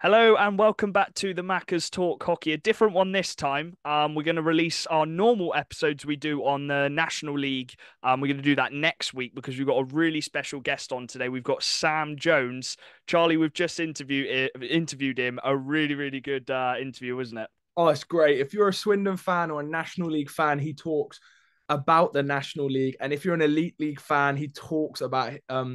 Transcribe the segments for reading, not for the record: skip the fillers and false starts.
Hello and welcome back to the Macca's Talk Hockey. A different one this time. We're going to release our normal episodes we do on the National League. We're going to do that next week because we've got a really special guest on today. We've got Sam Jones. Charlie, we've just interviewed him. A really, really good interview, wasn't it? Oh, it's great. If you're a Swindon fan or a National League fan, he talks about the National League. And if you're an Elite League fan, he talks about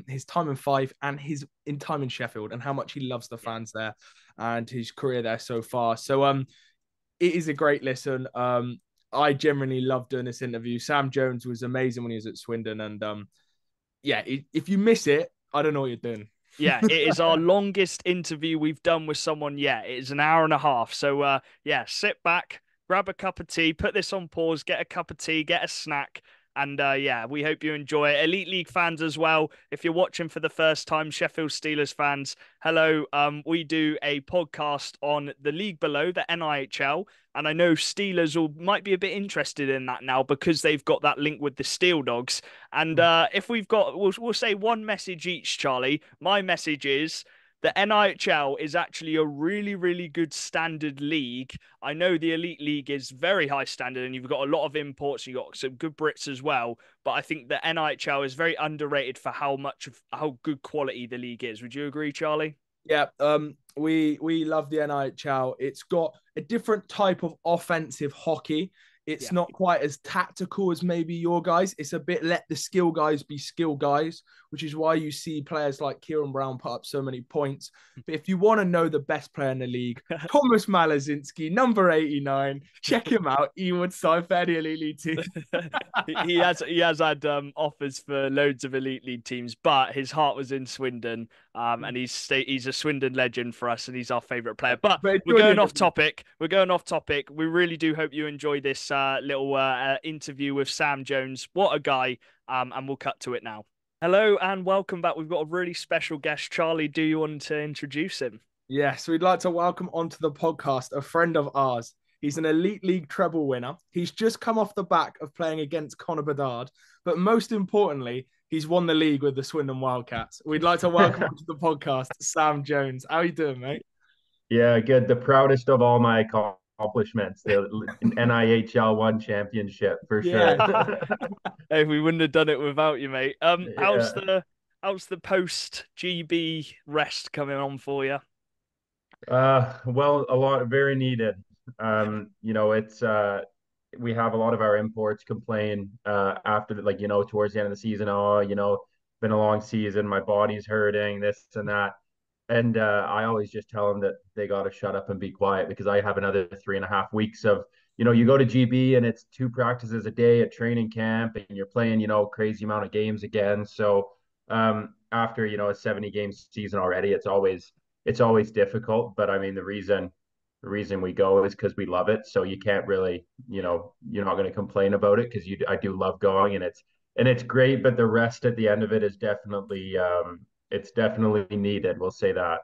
his time in Fife and his time in Sheffield and how much he loves the Yeah. fans there and his career there so far. So it is a great listen. I genuinely loved doing this interview. Sam Jones was amazing when he was at Swindon. And yeah, if you miss it, I don't know what you're doing. Yeah, it is our longest interview we've done with someone yet. It is an hour and a half. So yeah, sit back, grab a cup of tea, put this on pause, get a cup of tea, get a snack, and yeah, we hope you enjoy it. Elite League fans as well. If you're watching for the first time, Sheffield Steelers fans, hello. We do a podcast on the league below, the NIHL, and I know might be a bit interested in that now because they've got that link with the Steel Dogs. And if we'll say one message each, Charlie. My message is the NIHL is actually a really, really good standard league. I know the Elite League is very high standard and you've got a lot of imports, you've got some good Brits as well. But I think the NIHL is very underrated for how good quality the league is. Would you agree, Charlie? Yeah, we love the NIHL. It's got a different type of offensive hockey. It's Yeah. not quite as tactical as maybe your guys. It's a bit let the skill guys be skill guys, which is why you see players like Kieran Brown put up so many points. But if you want to know the best player in the league, Thomas Malazinski, number 89, check him out. He would sign for any Elite League team. He has had offers for loads of elite league teams, but his heart was in Swindon. And he's a Swindon legend for us, and he's our favourite player. But But we're enjoy the going off interview. topic. We're going off topic. We really do hope you enjoy this little interview with Sam Jones. What a guy! And we'll cut to it now. Hello and welcome back. We've got a really special guest, Charlie. Do you want to introduce him? Yes, we'd like to welcome onto the podcast a friend of ours. He's an Elite League treble winner. He's just come off the back of playing against Connor Bedard, but most importantly, he's won the league with the Swindon Wildcats. We'd like to welcome onto the podcast Sam Jones. How are you doing, mate? Yeah, good. The proudest of all my accomplishments, the NIHL one championship for Yeah. sure. Hey, we wouldn't have done it without you, mate. How's Yeah. the post GB rest coming on for you? Well, a lot very needed. It's we have a lot of our imports complain after towards the end of the season. Oh, been a long season, my body's hurting, this and that. And I always just tell them that they got to shut up and be quiet because I have another 3.5 weeks of, you go to GB and it's two practices a day at training camp and you're playing, crazy amount of games again. So after, a 70 game season already, it's always difficult. But I mean, the reason we go is because we love it. So you can't really, you're not going to complain about it because I do love going and it's great. But the rest at the end of it is definitely it's definitely needed. We'll say that.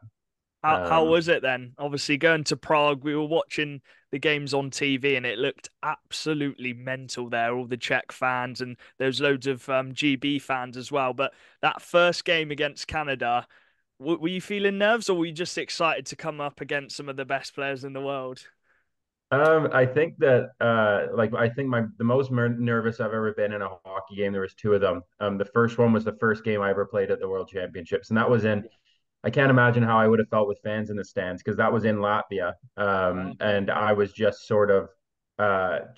How Um, was it then? Obviously, going to Prague, we were watching the games on TV, and it looked absolutely mental there. All the Czech fans, and there's loads of GB fans as well. But that first game against Canada, were you feeling nerves, or were you just excited to come up against some of the best players in the world? I think that I think the most nervous I've ever been in a hockey game. There was two of them. The first one was the first game I ever played at the World Championships, and that was in. I can't imagine how I would have felt with fans in the stands because that was in Latvia. Okay. And I was just sort of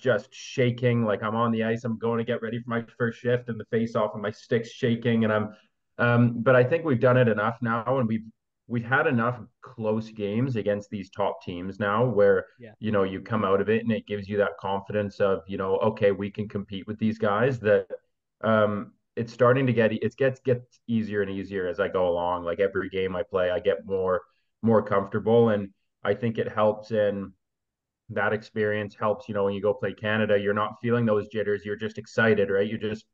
just shaking, like I'm on the ice. I'm going to get ready for my first shift, and the face off, and my stick's shaking, and I'm. But I think we've done it enough now, and we've had enough close games against these top teams now where Yeah. you come out of it and it gives you that confidence of okay, we can compete with these guys. That it's starting to gets easier and easier as I go along. Like every game I play, I get more comfortable, and I think it helps in that experience helps, when you go play Canada, you're not feeling those jitters. You're just excited, right? You're just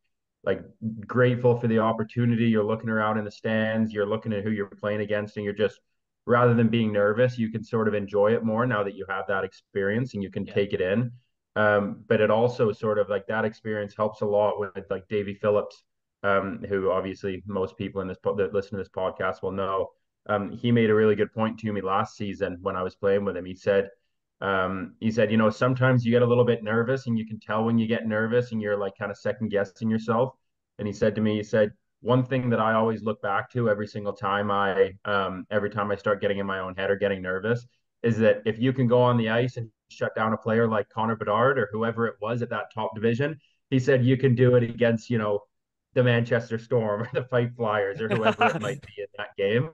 like grateful for the opportunity. You're looking around in the stands, you're looking at who you're playing against, and you're just rather than being nervous, you can sort of enjoy it more now that you have that experience and you can Yeah. take it in. But it also sort of like that experience helps a lot with like Davy Phillips, who obviously most people in that listen to this podcast will know. he made a really good point to me last season when I was playing with him. He said, you know, sometimes you get a little bit nervous and you can tell when you get nervous and you're like kind of second guessing yourself. And he said to me, he said, one thing that I always look back to every time I start getting in my own head or getting nervous is that if you can go on the ice and shut down a player like Connor Bedard or whoever it was at that top division, he said you can do it against, you know, the Manchester Storm or the Fight Flyers or whoever it might be in that game.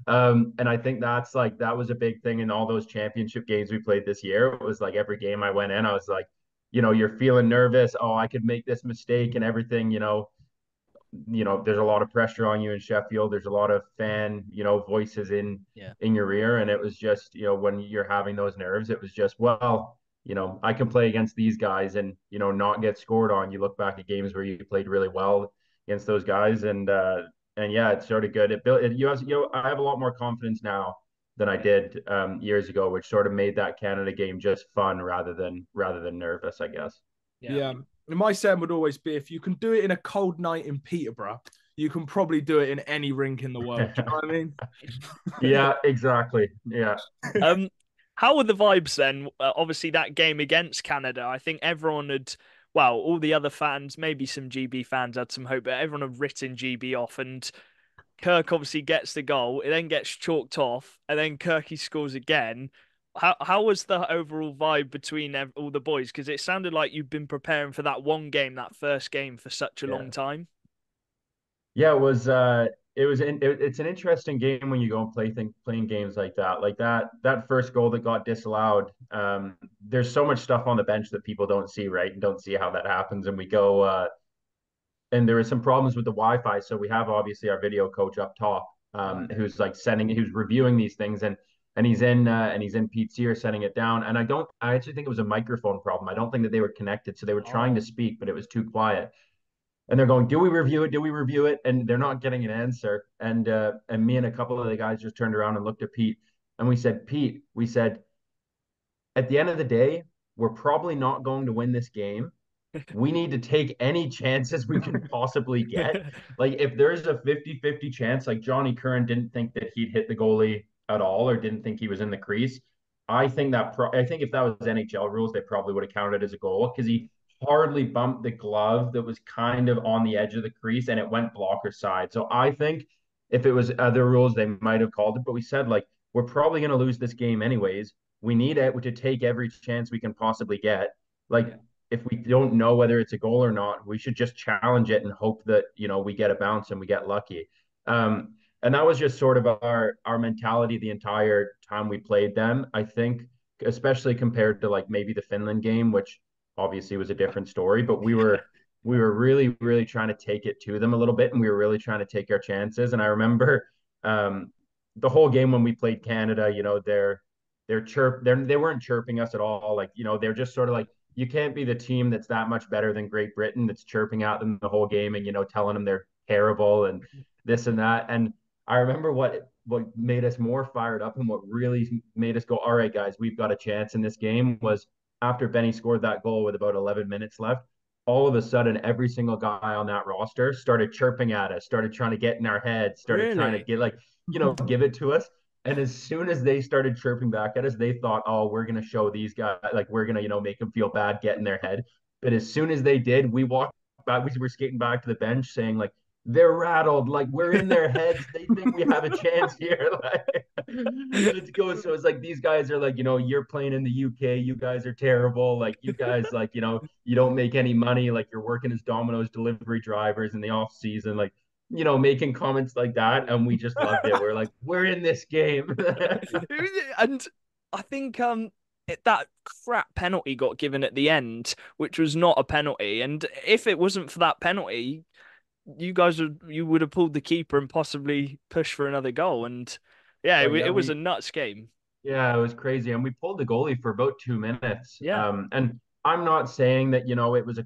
And I think that was a big thing in all those championship games we played this year. It was like every game I went in, I was like, you know, you're feeling nervous. Oh, I could make this mistake and everything, there's a lot of pressure on you in Sheffield. There's a lot of fan, voices Yeah. in your ear. And it was just, when you're having those nerves, it was just, well, I can play against these guys and, not get scored on. You look back at games where you played really well against those guys and yeah, it's sort of good. I have a lot more confidence now than I did years ago, which sort of made that Canada game just fun rather than nervous, I guess. Yeah. Yeah. And my saying would always be if you can do it in a cold night in Peterborough, you can probably do it in any rink in the world. Do you know what I mean? Yeah, exactly. Yeah. Um, how were the vibes then? Obviously, that game against Canada, I think everyone had, well, all the other fans, maybe some GB fans had some hope, but everyone had written GB off. And Kirk obviously gets the goal, it then gets chalked off, and then Kirky scores again. How was the overall vibe between all the boys? Because it sounded like you've been preparing for that one game, that first game, for such a Yeah. long time. Yeah, it's an interesting game when you go and playing games like that. Like that first goal that got disallowed. There's so much stuff on the bench that people don't see, right? And don't see how that happens. And we go and there were some problems with the Wi-Fi. So we have obviously our video coach up top, who's reviewing these things and he's in Pete's ear sending it down. And I actually think it was a microphone problem. I don't think that they were connected. So they were trying to Oh, speak, but it was too quiet. And they're going, "Do we review it? Do we review it?" And they're not getting an answer. And me and a couple of the guys just turned around and looked at Pete, and we said, "Pete, we said, at the end of the day, we're probably not going to win this game. We need to take any chances we can possibly get. Like if there's a 50-50 chance, like Johnny Curran didn't think that he'd hit the goalie at all or didn't think he was in the crease. I think if that was NHL rules, they probably would have counted it as a goal because he hardly bumped the glove that was kind of on the edge of the crease and it went blocker side. So I think if it was other rules, they might have called it. But we said like we're probably going to lose this game anyways. We need it to take every chance we can possibly get. Like yeah. if we don't know whether it's a goal or not, we should just challenge it and hope that we get a bounce and we get lucky. And that was just sort of our mentality the entire time we played them. I think, especially compared to like maybe the Finland game, which obviously was a different story, but we were really really trying to take it to them a little bit, and we were really trying to take our chances. And I remember the whole game when we played Canada, they weren't chirping us at all. Like they're just sort of like you can't be the team that's that much better than Great Britain that's chirping at them the whole game and telling them they're terrible and this and that. And I remember what made us more fired up and what really made us go, all right, guys, we've got a chance in this game was after Benny scored that goal with about 11 minutes left. All of a sudden, every single guy on that roster started chirping at us, started trying to get in our heads, started trying to Really? get like, give it to us. And as soon as they started chirping back at us, they thought, oh, we're going to show these guys, like, we're going to, make them feel bad, get in their head. But as soon as they did, we walked back, we were skating back to the bench saying, like, they're rattled, like, we're in their heads. They think we have a chance here. Like, let's go. So it's like these guys are like, you're playing in the UK. You guys are terrible. Like, you guys, like, you don't make any money. Like, you're working as Domino's delivery drivers in the off season. Like, making comments like that, and we just loved it. We're like, we're in this game. And I think that crap penalty got given at the end, which was not a penalty. And if it wasn't for that penalty, you would have pulled the keeper and possibly pushed for another goal. And yeah, Oh it yeah, was a nuts game. yeah, it was crazy, and we pulled the goalie for about 2 minutes. Yeah, And I'm not saying that it was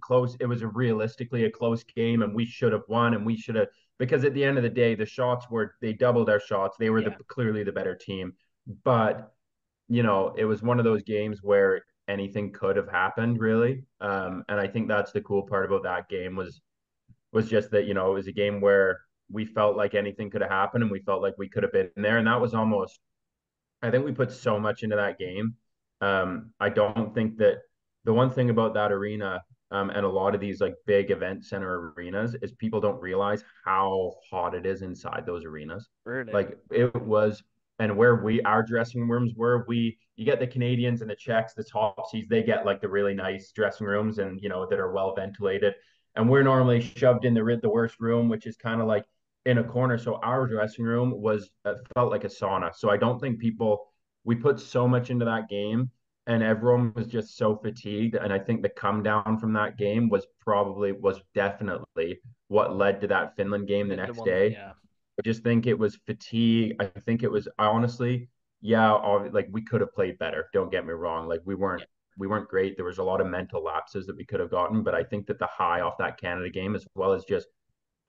a realistically a close game, and we should have won, and we should have because at the end of the day, they doubled our shots. They were yeah. clearly the better team, but it was one of those games where anything could have happened, really. And I think that's the cool part about that game was just that it was a game where we felt like anything could have happened, and we felt like we could have been there. And that was almost, I think we put so much into that game. I don't think that the one thing about that arena, and a lot of these like big event center arenas, is people don't realize how hot it is inside those arenas. Really? Like it was, and where our dressing rooms were, you get the Canadians and the Czechs, the top seeds, they get like the really nice dressing rooms, and that are well ventilated. And we're normally shoved in the worst room, which is kind of like in a corner. So our dressing room felt like a sauna. So I don't think we put so much into that game, and everyone was just so fatigued. And I think the come down from that game was definitely what led to that Finland game the The next one, day. yeah. I just think it was fatigue. I think it was honestly, yeah, like we could have played better. Don't get me wrong. Like Yeah. we weren't great. There was a lot of mental lapses that we could have gotten, but I think that the high off that Canada game, as well as just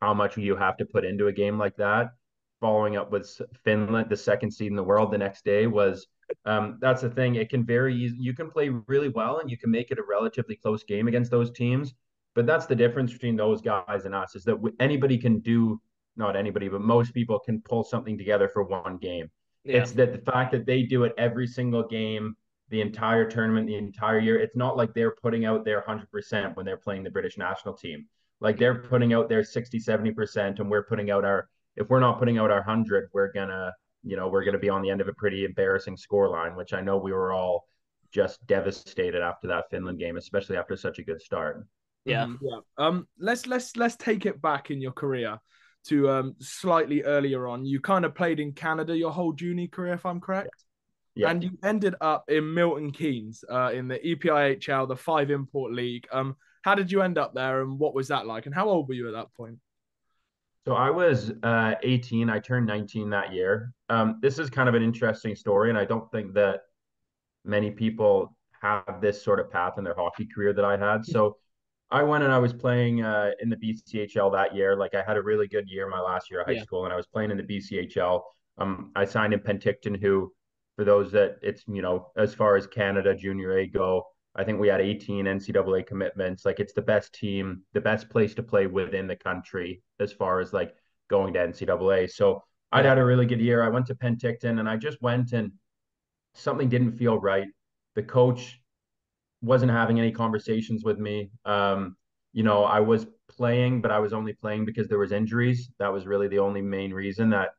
how much you have to put into a game like that, following up with Finland, the second seed in the world, the next day was. That's the thing. It can very easy. You can play really well, and you can make it a relatively close game against those teams. But that's the difference between those guys and us, is that anybody can do, not anybody, but most people can pull something together for one game. Yeah. It's that the fact that they do it every single game, the entire tournament, the entire year. It's not like they're putting out their 100% when they're playing the British national team. Like they're putting out their 60, 70%, and we're putting out if we're not putting out our 100, we're gonna be on the end of a pretty embarrassing score line, which I know we were all just devastated after that Finland game, especially after such a good start. Yeah. Yeah. Let's take it back in your career to slightly earlier on. You kind of played in Canada your whole junior career, if I'm correct. Yeah. And you ended up in Milton Keynes in the EPIHL, the 5 Import League. How did you end up there, and what was that like? And how old were you at that point? So I was 18. I turned 19 that year. This is kind of an interesting story, and I don't think that many people have this sort of path in their hockey career that I had. So I went and I was playing in the BCHL that year. Like I had a really good year my last year of high Yeah. school, and I was playing in the BCHL. I signed in Penticton, who, for those that it's, as far as Canada Junior A go, I think we had 18 NCAA commitments. Like it's the best team, the best place to play within the country as far as like going to NCAA. So I'd Yeah. had a really good year. I went to Penticton, and I just went, and something didn't feel right. The coach wasn't having any conversations with me. I was playing, but I was only playing because there was injuries. That was really the only main reason that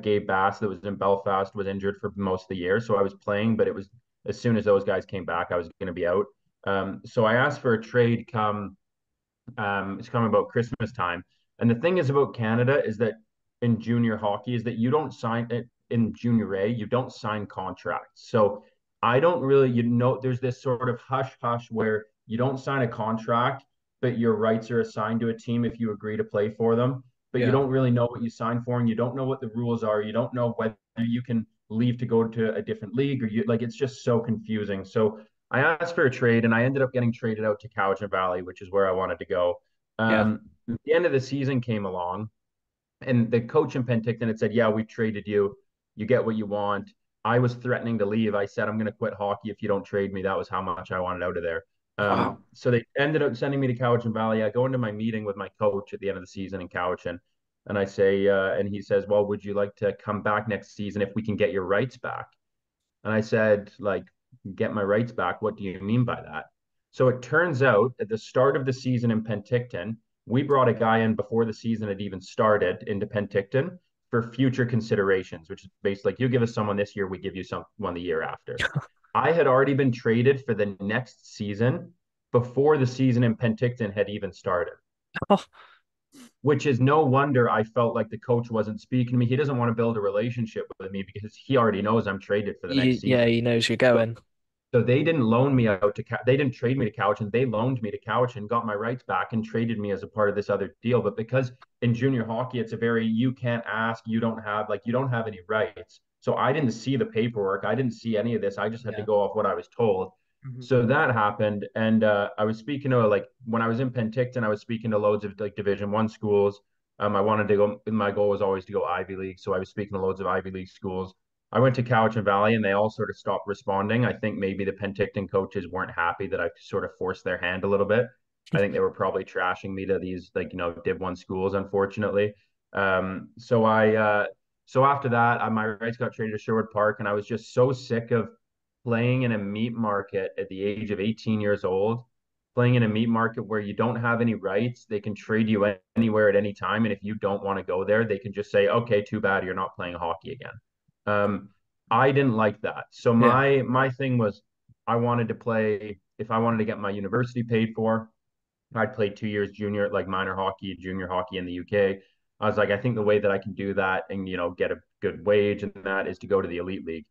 Gabe Bass, that was in Belfast, was injured for most of the year. So I was playing, but it was as soon as those guys came back, I was going to be out. So I asked for a trade it's coming about Christmas time. And the thing is about Canada is that in junior hockey is that you don't sign it in junior A, you don't sign contracts. So I don't really, there's this sort of hush hush where you don't sign a contract, but your rights are assigned to a team if you agree to play for them. But you Yeah. don't really know what you sign for, and you don't know what the rules are. You don't know whether you can leave to go to a different league, or it's just so confusing. So I asked for a trade, and I ended up getting traded out to Cowichan Valley, which is where I wanted to go. Yeah. The end of the season came along, and the coach in Penticton had said, "Yeah, we've traded you. You get what you want." I was threatening to leave. I said, "I'm going to quit hockey if you don't trade me." That was how much I wanted out of there. Wow. So they ended up sending me to Cowichan Valley. I go into my meeting with my coach at the end of the season in Cowichan, and I say, and he says, "Well, would you like to come back next season if we can get your rights back?" And I said, like, get my rights back. What do you mean by that? So it turns out at the start of the season in Penticton, we brought a guy in before the season had even started into Penticton for future considerations, which is basically like, you give us someone this year, we give you someone the year after. I had already been traded for the next season before the season in Penticton had even started, Oh, which is no wonder I felt like the coach wasn't speaking to me. He doesn't want to build a relationship with me because he already knows I'm traded for the next yeah, season. he knows you're So, going. so they didn't loan me out to they didn't trade me to Couch, and they loaned me to Couch and got my rights back and traded me as a part of this other deal. But because in junior hockey, it's a very, you can't ask, you don't have any rights. So I didn't see the paperwork. I didn't see any of this. I just had to Yeah. go off what I was told. Mhm. So that happened, and I was speaking to, like, when I was in Penticton, I was speaking to loads of like Division 1 schools. I wanted to go. My goal was always to go Ivy League, so I was speaking to loads of Ivy League schools. I went to Cowichan Valley, and they all sort of stopped responding. I think maybe the Penticton coaches weren't happy that I sort of forced their hand a little bit. I think they were probably trashing me to these, like, Div 1 schools, unfortunately. So after that, my rights got traded to Sherwood Park, and I was just so sick of playing in a meat market at the age of 18 years old, playing in a meat market where you don't have any rights. They can trade you anywhere at any time, and if you don't want to go there, they can just say, "Okay, too bad, you're not playing hockey again." Um, I didn't like that. So Yeah. my thing was, I wanted to play. If I wanted to get my university paid for, I'd played 2 years junior, like minor hockey, junior hockey in the UK. I was like, I think the way that I can do that and get a good wage and that is to go to the elite league.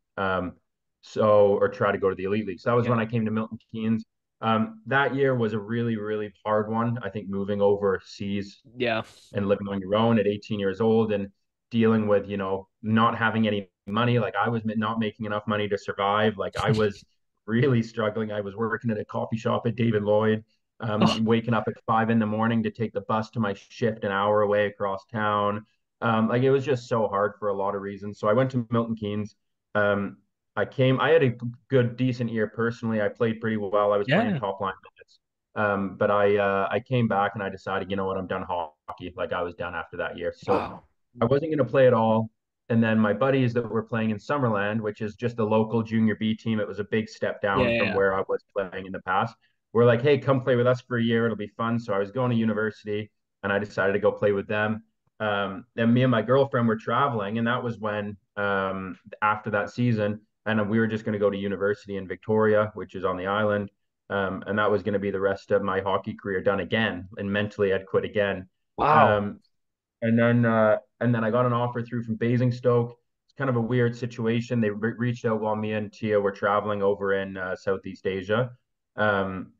Or try to go to the elite league. So that was when Yeah. I came to Milton Keynes. That year was a really, really hard one. I think moving overseas Yeah. and living on your own at 18 years old and dealing with, not having any money. Like I was not making enough money to survive. Like I was really struggling. I was working at a coffee shop at David Lloyd, Oh, waking up at 5 in the morning to take the bus to my shift an hour away across town. Like it was just so hard for a lot of reasons. So I went to Milton Keynes. Um, I had a good, decent year personally. I played pretty well. I was playing yeah. top line minutes. But I came back and I decided, you know what, I'm done hockey. Like I was done after that year. So Wow. I wasn't going to play at all. And then my buddies that were playing in Summerland, which is just a local junior B team, it was a big step Yeah, down from yeah, where I was playing in the past. We're like, hey, come play with us for a year. It'll be fun. So I was going to university and I decided to go play with them. And me and my girlfriend were traveling, and that was when after that season, and we were just going to go to university in Victoria, which is on the island. And that was going to be the rest of my hockey career done again. And mentally, I'd quit again. wow. Um, and then I got an offer through from Basingstoke. It's kind of a weird situation. They reached out while me and Tia were traveling over in Southeast Asia. Um,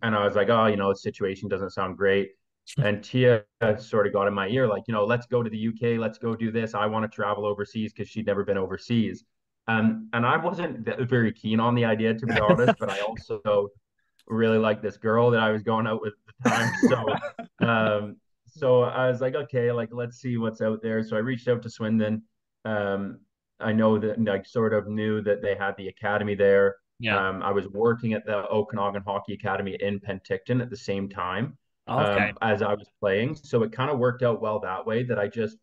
and I was like, oh, the situation doesn't sound great. And Tia sort of got in my ear, like, let's go to the UK, let's go do this. I want to travel overseas because she'd never been overseas. And I wasn't very keen on the idea, to be honest, but I also really liked this girl that I was going out with at the time. Um, so I was like, okay, like let's see what's out there. So I reached out to Swindon. Um, I know that I sort of knew that they had the academy there. Yeah. I was working at the Okanagan Hockey Academy in Penticton at the same time Okay. as I was playing. So it kind of worked out well that way that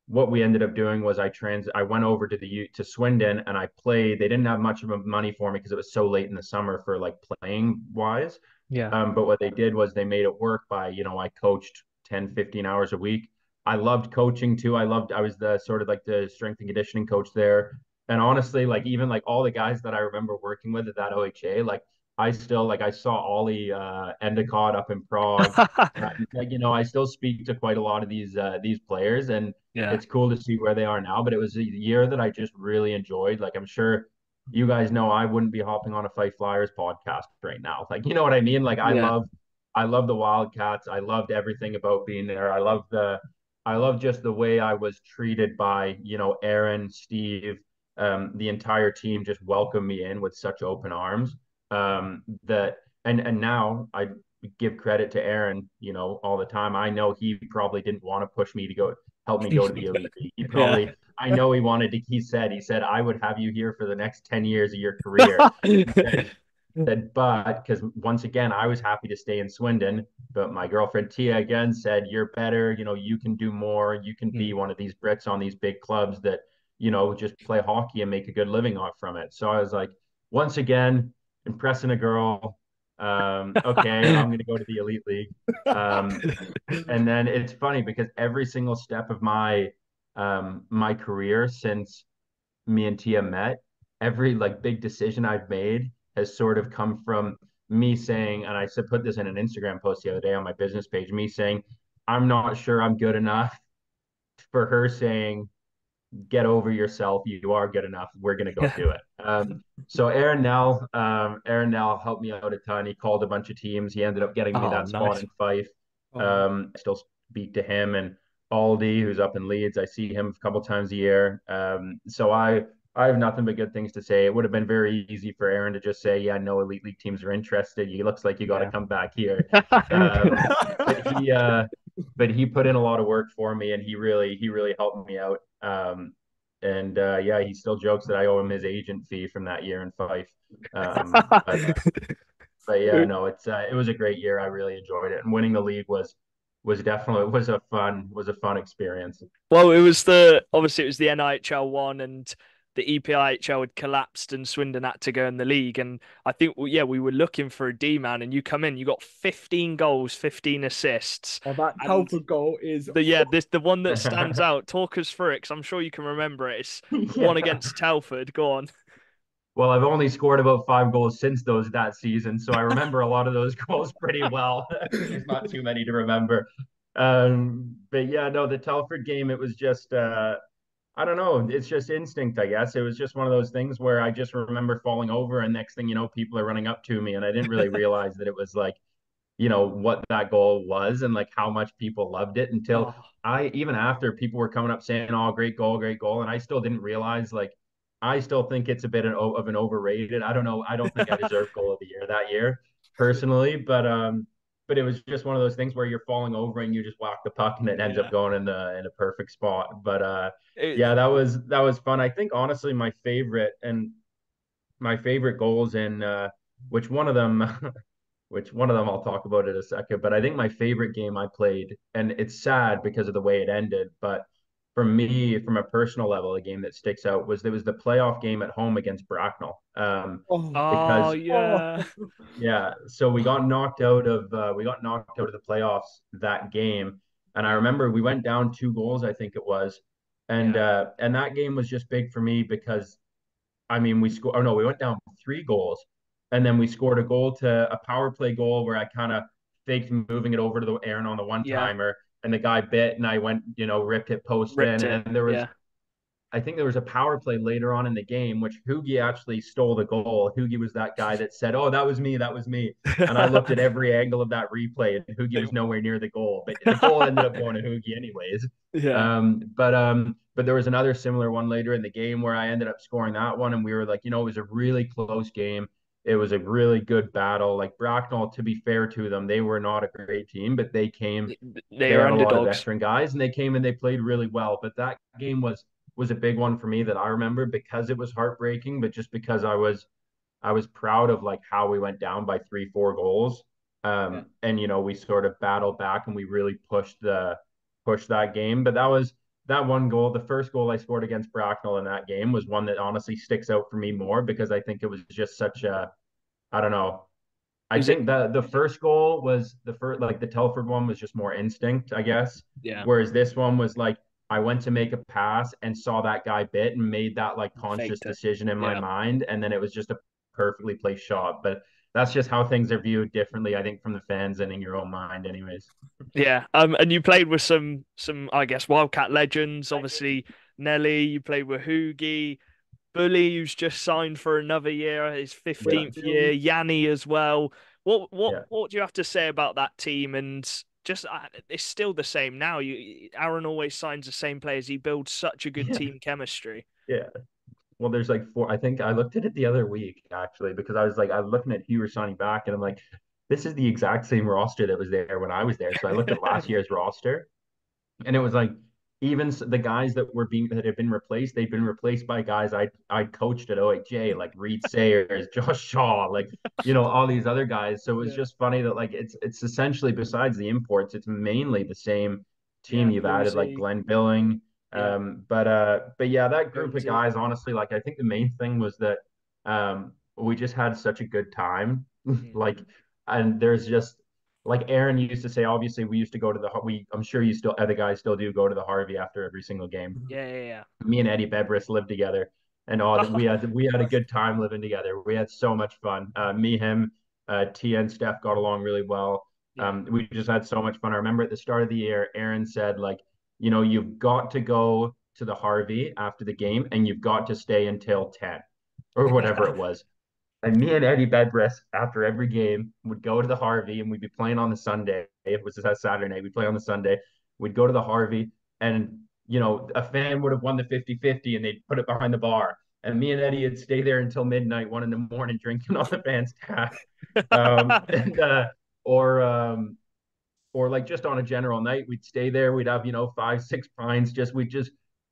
what we ended up doing was I went over to Swindon and I played. They didn't have much of a money for me because it was so late in the summer for like playing wise. Yeah. But what they did was they made it work by, I coached 10, 15 hours a week. I loved coaching too. I was the sort of like the strength and conditioning coach there. And honestly, like even like all the guys that I remember working with at that OHA, like I saw Ollie Endicott up in Prague. Like, I still speak to quite a lot of these players, and Yeah. it's cool to see where they are now. But it was a year that I just really enjoyed. Like I'm sure you guys know I wouldn't be hopping on a Fight Flyers podcast right now. Like, you know what I mean? Like Yeah. I love the Wildcats. I loved everything about being there. I love just the way I was treated by, Aaron, Steve, the entire team just welcomed me in with such open arms. That and now I give credit to Aaron, all the time. I know he probably didn't want to push me to help me go to the elite league. Yeah. I know he said, I would have you here for the next 10 years of your career. He said, but because once again, I was happy to stay in Swindon, but my girlfriend Tia again said, you're better, you can do more. You can be Mm. one of these Brits on these big clubs that, just play hockey and make a good living off from it. So I was like, once again, impressing a girl. Okay, I'm going to go to the elite league. Um, and then it's funny because every single step of my career since me and Tia met, every like big decision I've made has sort of come from me saying, and I said put this in an Instagram post the other day on my business page, me saying, I'm not sure I'm good enough, for her saying, get over yourself. You are good enough. We're gonna go Yeah. do it. So Aaron Nell helped me out a ton. He called a bunch of teams. He ended up getting me Oh, that spot nice. in Fife. Oh, I still speak to him and Aldi, who's up in Leeds. I see him a couple times a year. So I have nothing but good things to say. It would have been very easy for Aaron to just say, "Yeah, no elite league teams are interested. He looks like you got to Yeah. come back here." But he put in a lot of work for me, and he really helped me out. And yeah, he still jokes that I owe him his agent fee from that year in Fife. But yeah, no, it was a great year. I really enjoyed it, and winning the league was was a fun experience. Well, it was the obviously it was the NIHL one, and the EPIHL had collapsed and Swindon had to go in the league. And I think yeah, we were looking for a D man, and you come in, you got 15 goals, 15 assists, Oh, that and Telford goal is the one that stands out. Talk us through it, 'cause I'm sure you can remember it. It's the one Yeah. against Telford. Go on. Well, I've only scored about 5 goals since that season, so I remember a lot of those goals pretty well. There's not too many to remember. But yeah, no, the Telford game, it was just I don't know, it's just instinct, I guess. It was just one of those things where I just remember falling over, and next thing you know, people are running up to me, and I didn't really realize that it was like what that goal was and like how much people loved it until Oh, even after people were coming up saying, "Oh, great goal," and I still didn't realize like I still think it's a bit of an overrated. I don't know. I don't think I deserved goal of the year that year personally, but it was just one of those things where you're falling over and you just whack the puck and it ends up yeah. going in a perfect spot. But It, yeah, that was fun. I think honestly my favorite goals in which one of them which one of them I'll talk about in a second. But I think my favorite game I played, and it's sad because of the way it ended, but for me, from a personal level, a game that sticks out was there was the playoff game at home against Bracknell. oh, oh Because yeah. yeah, so we got knocked out of the playoffs that game, and I Yeah. remember we went down 2 goals, I think it was, Yeah. and that game was just big for me because I mean, we scored. Oh no, we went down 3 goals, and then we scored a goal to a power play goal where I kind of faked moving it over to the Aaron on the one Yeah. timer, and the guy bit, and I went, ripped it post Ripped in, it. and there was Yeah. I think there was a power play later on in the game, which Hugie actually stole the goal. Hugie was that guy that said, "Oh, that was me, that was me." And I looked at every angle of that replay, and Hugie was nowhere near the goal. But the goal ended up going to Hugie anyways. Yeah. But there was another similar one later in the game where I ended up scoring that one, and we were like, it was a really close game. It was a really good battle. Like Bracknell, to be fair to them, they were not a great team, but they came. They They are had a lot of underdogs. veteran guys, and they came and they played really well. But that game was a big one for me that I remember because it was heartbreaking, but just because I was proud of like how we went down by 3, 4 goals. Yeah. And we sort of battled back and we really pushed that game. But that one goal, the first goal I scored against Bracknell in that game was one that honestly sticks out for me more because I think it was just such a I don't know. I Is it? think that the first goal was the first, like the Telford one was just more instinct, I guess. Yeah. Whereas this one was like, I went to make a pass and saw that guy bit and made that like conscious Faked it. decision in my Yeah. mind. And then it was just a perfectly placed shot. But that's just how things are viewed differently, I think, from the fans and in your own mind, anyways. Yeah. And you played with some I guess Wildcat legends. Obviously Nelly. You played with Hoogie. Bully, who's just signed for another year, his Yeah. 15th year. Whitfield. Yanni as well. What what Yeah. what do you have to say about that team? And just it's still the same now. Aaron always signs the same players. He builds such a good Yeah. team chemistry. Yeah. Well, there's like four. I think I looked at it the other week actually because I was looking at Hugh signing back, and I'm like, this is the exact same roster that was there when I was there. So I looked at last year's roster, and it was like even the guys that have been replaced, they've been replaced by guys I coached at OHJ, like Reed Sayers, Josh Shaw, like all these other guys. So it was Yeah. just funny that like it's essentially besides the imports, it's mainly the same team Yeah. you've added, like Posey. Glenn Billing. Yeah. But yeah, that group of Jonesy. guys, honestly, like I think the main thing was that we just had such a good time. Mhm. Like, and there's just like Aaron used to say, obviously we used to go to I'm sure you still, other guys still do go to the Harvey after every single game. Yeah. Yeah. Me and Eddie Bebris lived together and all that Yeah. we had a good time living together. We had so much fun. Me, him, Tia and Steph got along really well. Yeah. We just had so much fun. I remember at the start of the year, Aaron said like, you've got to go to the Harvey after the game and you've got to stay until 10 or whatever it was. And me and Eddie Bedress, after every game, would go to the Harvey and we'd be playing on the Sunday. It was a Saturday night. We'd play on the Sunday. We'd go to the Harvey and, a fan would have won the 50-50 and they'd put it behind the bar. And me and Eddie would stay there until midnight, 1 in the morning, drinking on the fans' tab. And, or, or like just on a general night, we'd stay there. We'd have 5, 6 pints.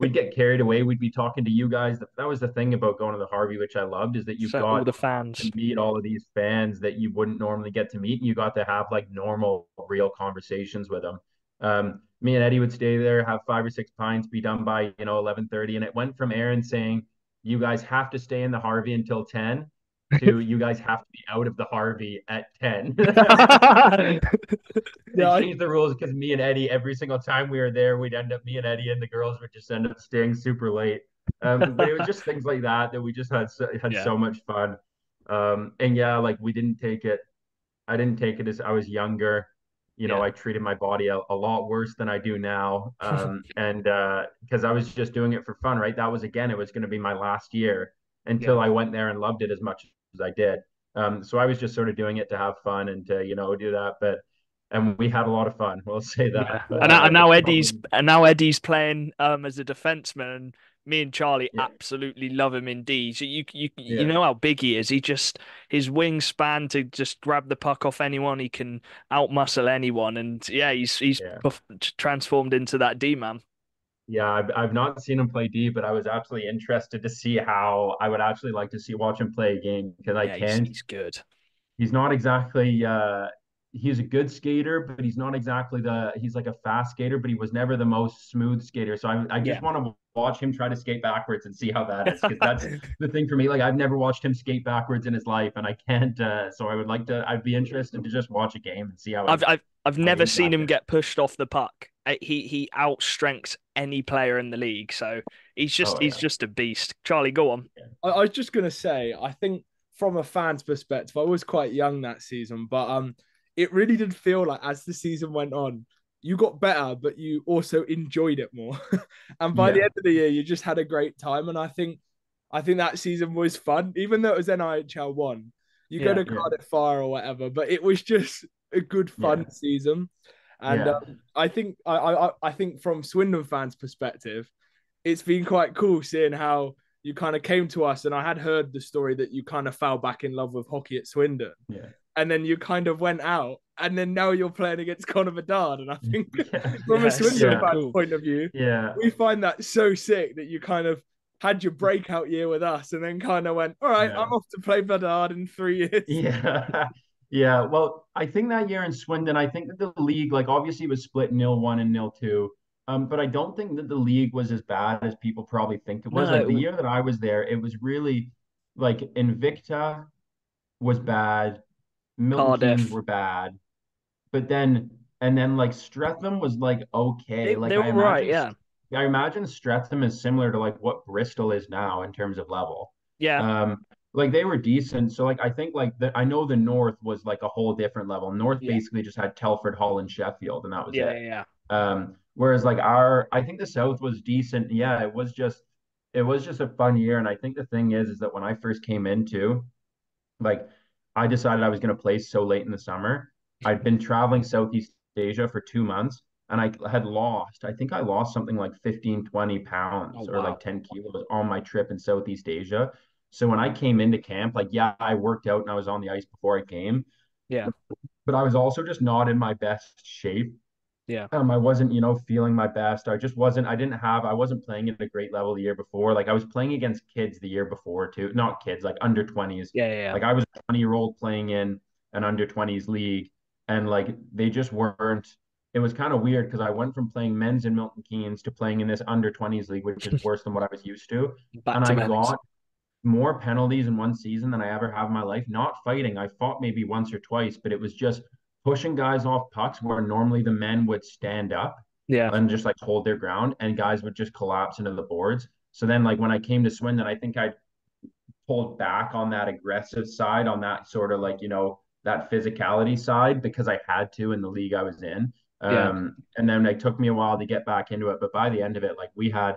We'd get carried away. We'd be talking to you guys. That was the thing about going to the Harvey, which I loved, is that you So all got the to fans. meet all of these fans that you wouldn't normally get to meet, and you got to have like normal, real conversations with them. Me and Eddie would stay there, have 5 or 6 pints, be done by 11:30, and it went from Aaron saying, "You guys have to stay in the Harvey until 10," to "You guys have to be out of the Harvey at 10." They Yeah, changed the rules because me and Eddie, every single time we were there, we'd end up, me and Eddie and the girls would just end up staying super late. But it was just things like that that we just had Yeah. so much fun. And yeah, like we didn't take it. I didn't take it as I was younger. Yeah. I treated my body a lot worse than I do now. And because I was just doing it for fun, right? That was, again, it was going to be my last year until Yeah. I went there and loved it as much as I did. So I was just sort of doing it to have fun and to, do that. And we had a lot of fun. We'll say that. Yeah, But and it's now Eddie's probably, and now Eddie's playing as a defenseman, and me and Charlie yeah, absolutely love him indeed. So you yeah, know how big he is. He just his wingspan to just grab the puck off anyone. He can outmuscle anyone, and yeah, he's yeah. transformed into that D man. Yeah, I've not seen him play D, but I was absolutely interested to see how I would actually like to see watch him play a game because I Yeah, can't. he's good. He's not exactly he's a good skater, but he's like a fast skater, but he was never the most smooth skater. So I Yeah. just want to watch him try to skate backwards and see how that is, because that's the thing for me. Like, I've never watched him skate backwards in his life, and I can't. So I'd be interested to just watch a game and see I've how never he's seen back him there. get pushed off the puck. He outstrengths any player in the league. So Oh he's yeah, just a beast. Charlie, go on. I was just gonna say, I think from a fan's perspective, I was quite young that season, but it really did feel like as the season went on, you got better, but you also enjoyed it more. And by the yeah, end of the year, you just had a great time. And I think that season was fun, even though it was NIHL one. You go Yeah. to yeah, Cardiff Fire or whatever, but it was just a good yeah, fun season. And yeah, I think from Swindon fans' perspective, it's been quite cool seeing how you kind of came to us, and I had heard the story that you kind of fell back in love with hockey at Swindon, yeah, and then you kind of went out, and then now you're playing against Connor Bedard, and I think yeah, from a Yeah, it's Swindon so yeah, fan's cool. point of view, yeah. we find that so sick that you kind of had your breakout year with us, and then kind of went, all right, I'm Yeah. off to play Bedard in 3 years. Yeah. Yeah. Well, I think that year in Swindon, I think that the league, like, obviously was split 0-1 and 0-2. But I don't think that the league was as bad as people probably think it was. Like, the No, year that I was there, it was really like Invicta was bad, Milton Keynes Cardiff. were bad, but then like Streatham was like okay. Like, They were right. Yeah. I imagine Streatham is similar to like what Bristol is now in terms of level. Yeah. Um, like they were decent. So like I think like I know the North was like a whole different level. North Yeah. basically just had Telford, Hull, and Sheffield, and that was Yeah. it. Yeah. Whereas like I think the South was decent. Yeah, it was just a fun year. And I think the thing is that when I first came into, like, I decided I was going to play so late in the summer. I'd been traveling Southeast Asia for 2 months, and I think I lost something like 15, 20 Oh pounds or like wow. 10 kilos on my trip in Southeast Asia. So when I came into camp, like, yeah, I worked out and I was on the ice before I came, Yeah. but I was also just not in my best shape. Yeah. I wasn't, feeling my best. I wasn't playing at a great level the year before. Like, I was playing against kids the year before too. Not kids, like under 20s. Yeah. Yeah. Like, I was a 20-year-old playing in an under 20s league, and like they just weren't. It was kind of weird because I went from playing men's in Milton Keynes to playing in this under 20s league, which is worse than what I was used to. Back And to I men's. got more penalties in one season than I ever have in my life. Not fighting. I fought maybe once or twice, but it was just pushing guys off pucks where normally the men would stand up Yeah. and just like hold their ground, and guys would just collapse into the boards. So then, like, when I came to Swindon, I think I pulled back on that aggressive side, on that sort of like, that physicality side, because I had to in the league I was in. Yeah. And then it took me a while to get back into it. But by the end of it, like, we had,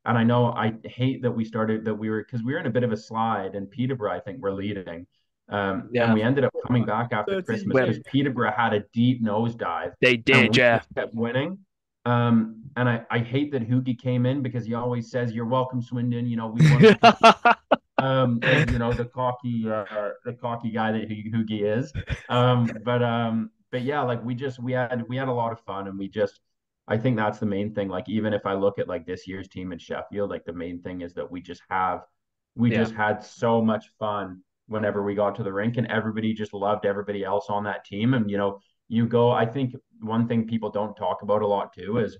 and I know I hate that because we were in a bit of a slide, and Peterborough, I think, were leading. And Yeah. we ended up coming back after 13 Christmas Well, because games. Peterborough had a deep nosedive, they and did. we Yeah. just kept winning. And I hate that Hoogie came in because he always says, "You're welcome, Swindon. We won the cup." Like, the cocky guy that Hoogie is. But yeah, like we had a lot of fun, and I think that's the main thing. Like, even if I look at like this year's team in Sheffield, like the main thing is that we Yeah. just had so much fun whenever we got to the rink, and everybody just loved everybody else on that team. And you go, I think one thing people don't talk about a lot too is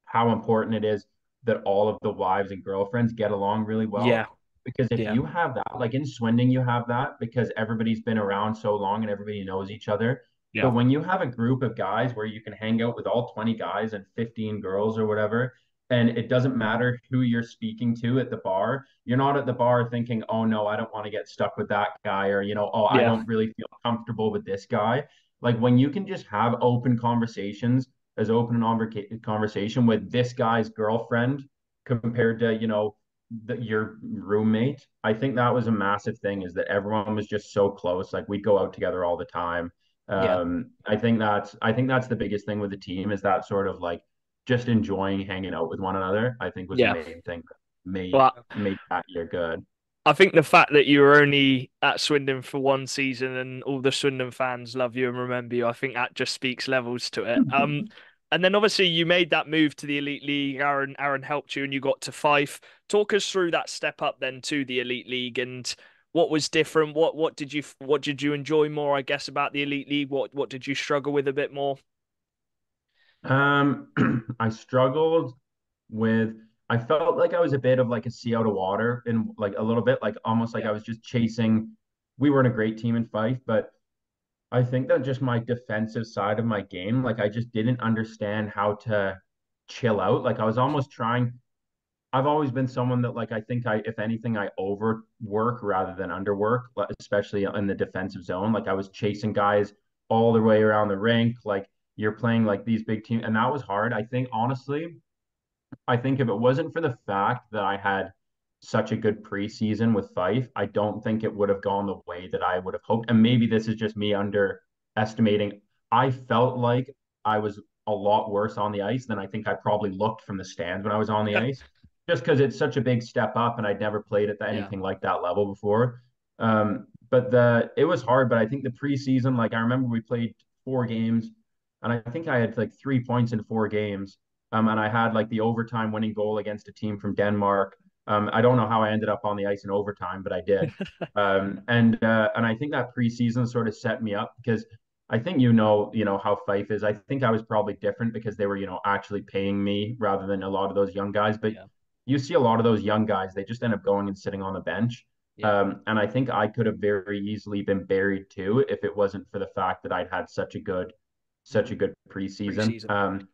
how important it is that all of the wives and girlfriends get along really Yeah, well. Because if yeah, you have that, like in Swindon, you have that because everybody's been around so long and everybody knows each other. yeah, But when you have a group of guys where you can hang out with all 20 guys and 15 girls or whatever, and it doesn't matter who you're speaking to at the bar, you're not at the bar thinking, oh no, I don't want to get stuck with that guy, or, oh, I yeah, don't really feel comfortable with this guy. Like when you can just have open conversations as open and conversation with this guy's girlfriend compared to your roommate. I think that was a massive thing, is that everyone was just so close. Like we'd go out together all the time. yeah, I think that's the biggest thing with the team, is that sort of like just enjoying hanging out with one another. I think was the yeah. main thing that made But made that year good. I think the fact that you were only at Swindon for one season and all the Swindon fans love you and remember you, I think that just speaks levels to it. And then obviously you made that move to the Elite League. Aaron helped you and you got to Fife. Talk us through that step up then to the Elite League and what was different. What did you enjoy more, I guess, about the Elite League? What did you struggle with a bit more? Um, I struggled with. I felt like I was a bit of like a sea out of water, and like a little bit, like almost like Yeah. I was just chasing. We weren't a great team in Fife, but I think that just my defensive side of my game, like I just didn't understand how to chill out. Like I was almost trying. I've always been someone that like I think if anything, I overwork rather than underwork, especially in the defensive zone. Like I was chasing guys all the way around the rink. Like you're playing like these big teams, and that was hard. I think honestly, I think if it wasn't for the fact that I had such a good preseason with Fife, I don't think it would have gone the way that I would have hoped. And maybe this is just me underestimating. I felt like I was a lot worse on the ice than I think I probably looked from the stands when I was on the ice, just because it's such a big step up and I'd never played at Yeah. anything like that level before. But it was hard. But I think the preseason, like I remember we played 4 games, and I think I had like 3 points in 4 games, and I had like the overtime winning goal against a team from Denmark. I don't know how I ended up on the ice in overtime, but I did. And I think that preseason sort of set me up because I think how Fife is. I think I was probably different because they were actually paying me rather than a lot of those young guys. But Yeah. you see a lot of those young guys, they just end up going and sitting on the bench. Yeah. And I think I could have very easily been buried too if it wasn't for the fact that I'd had such a good preseason. Preseason.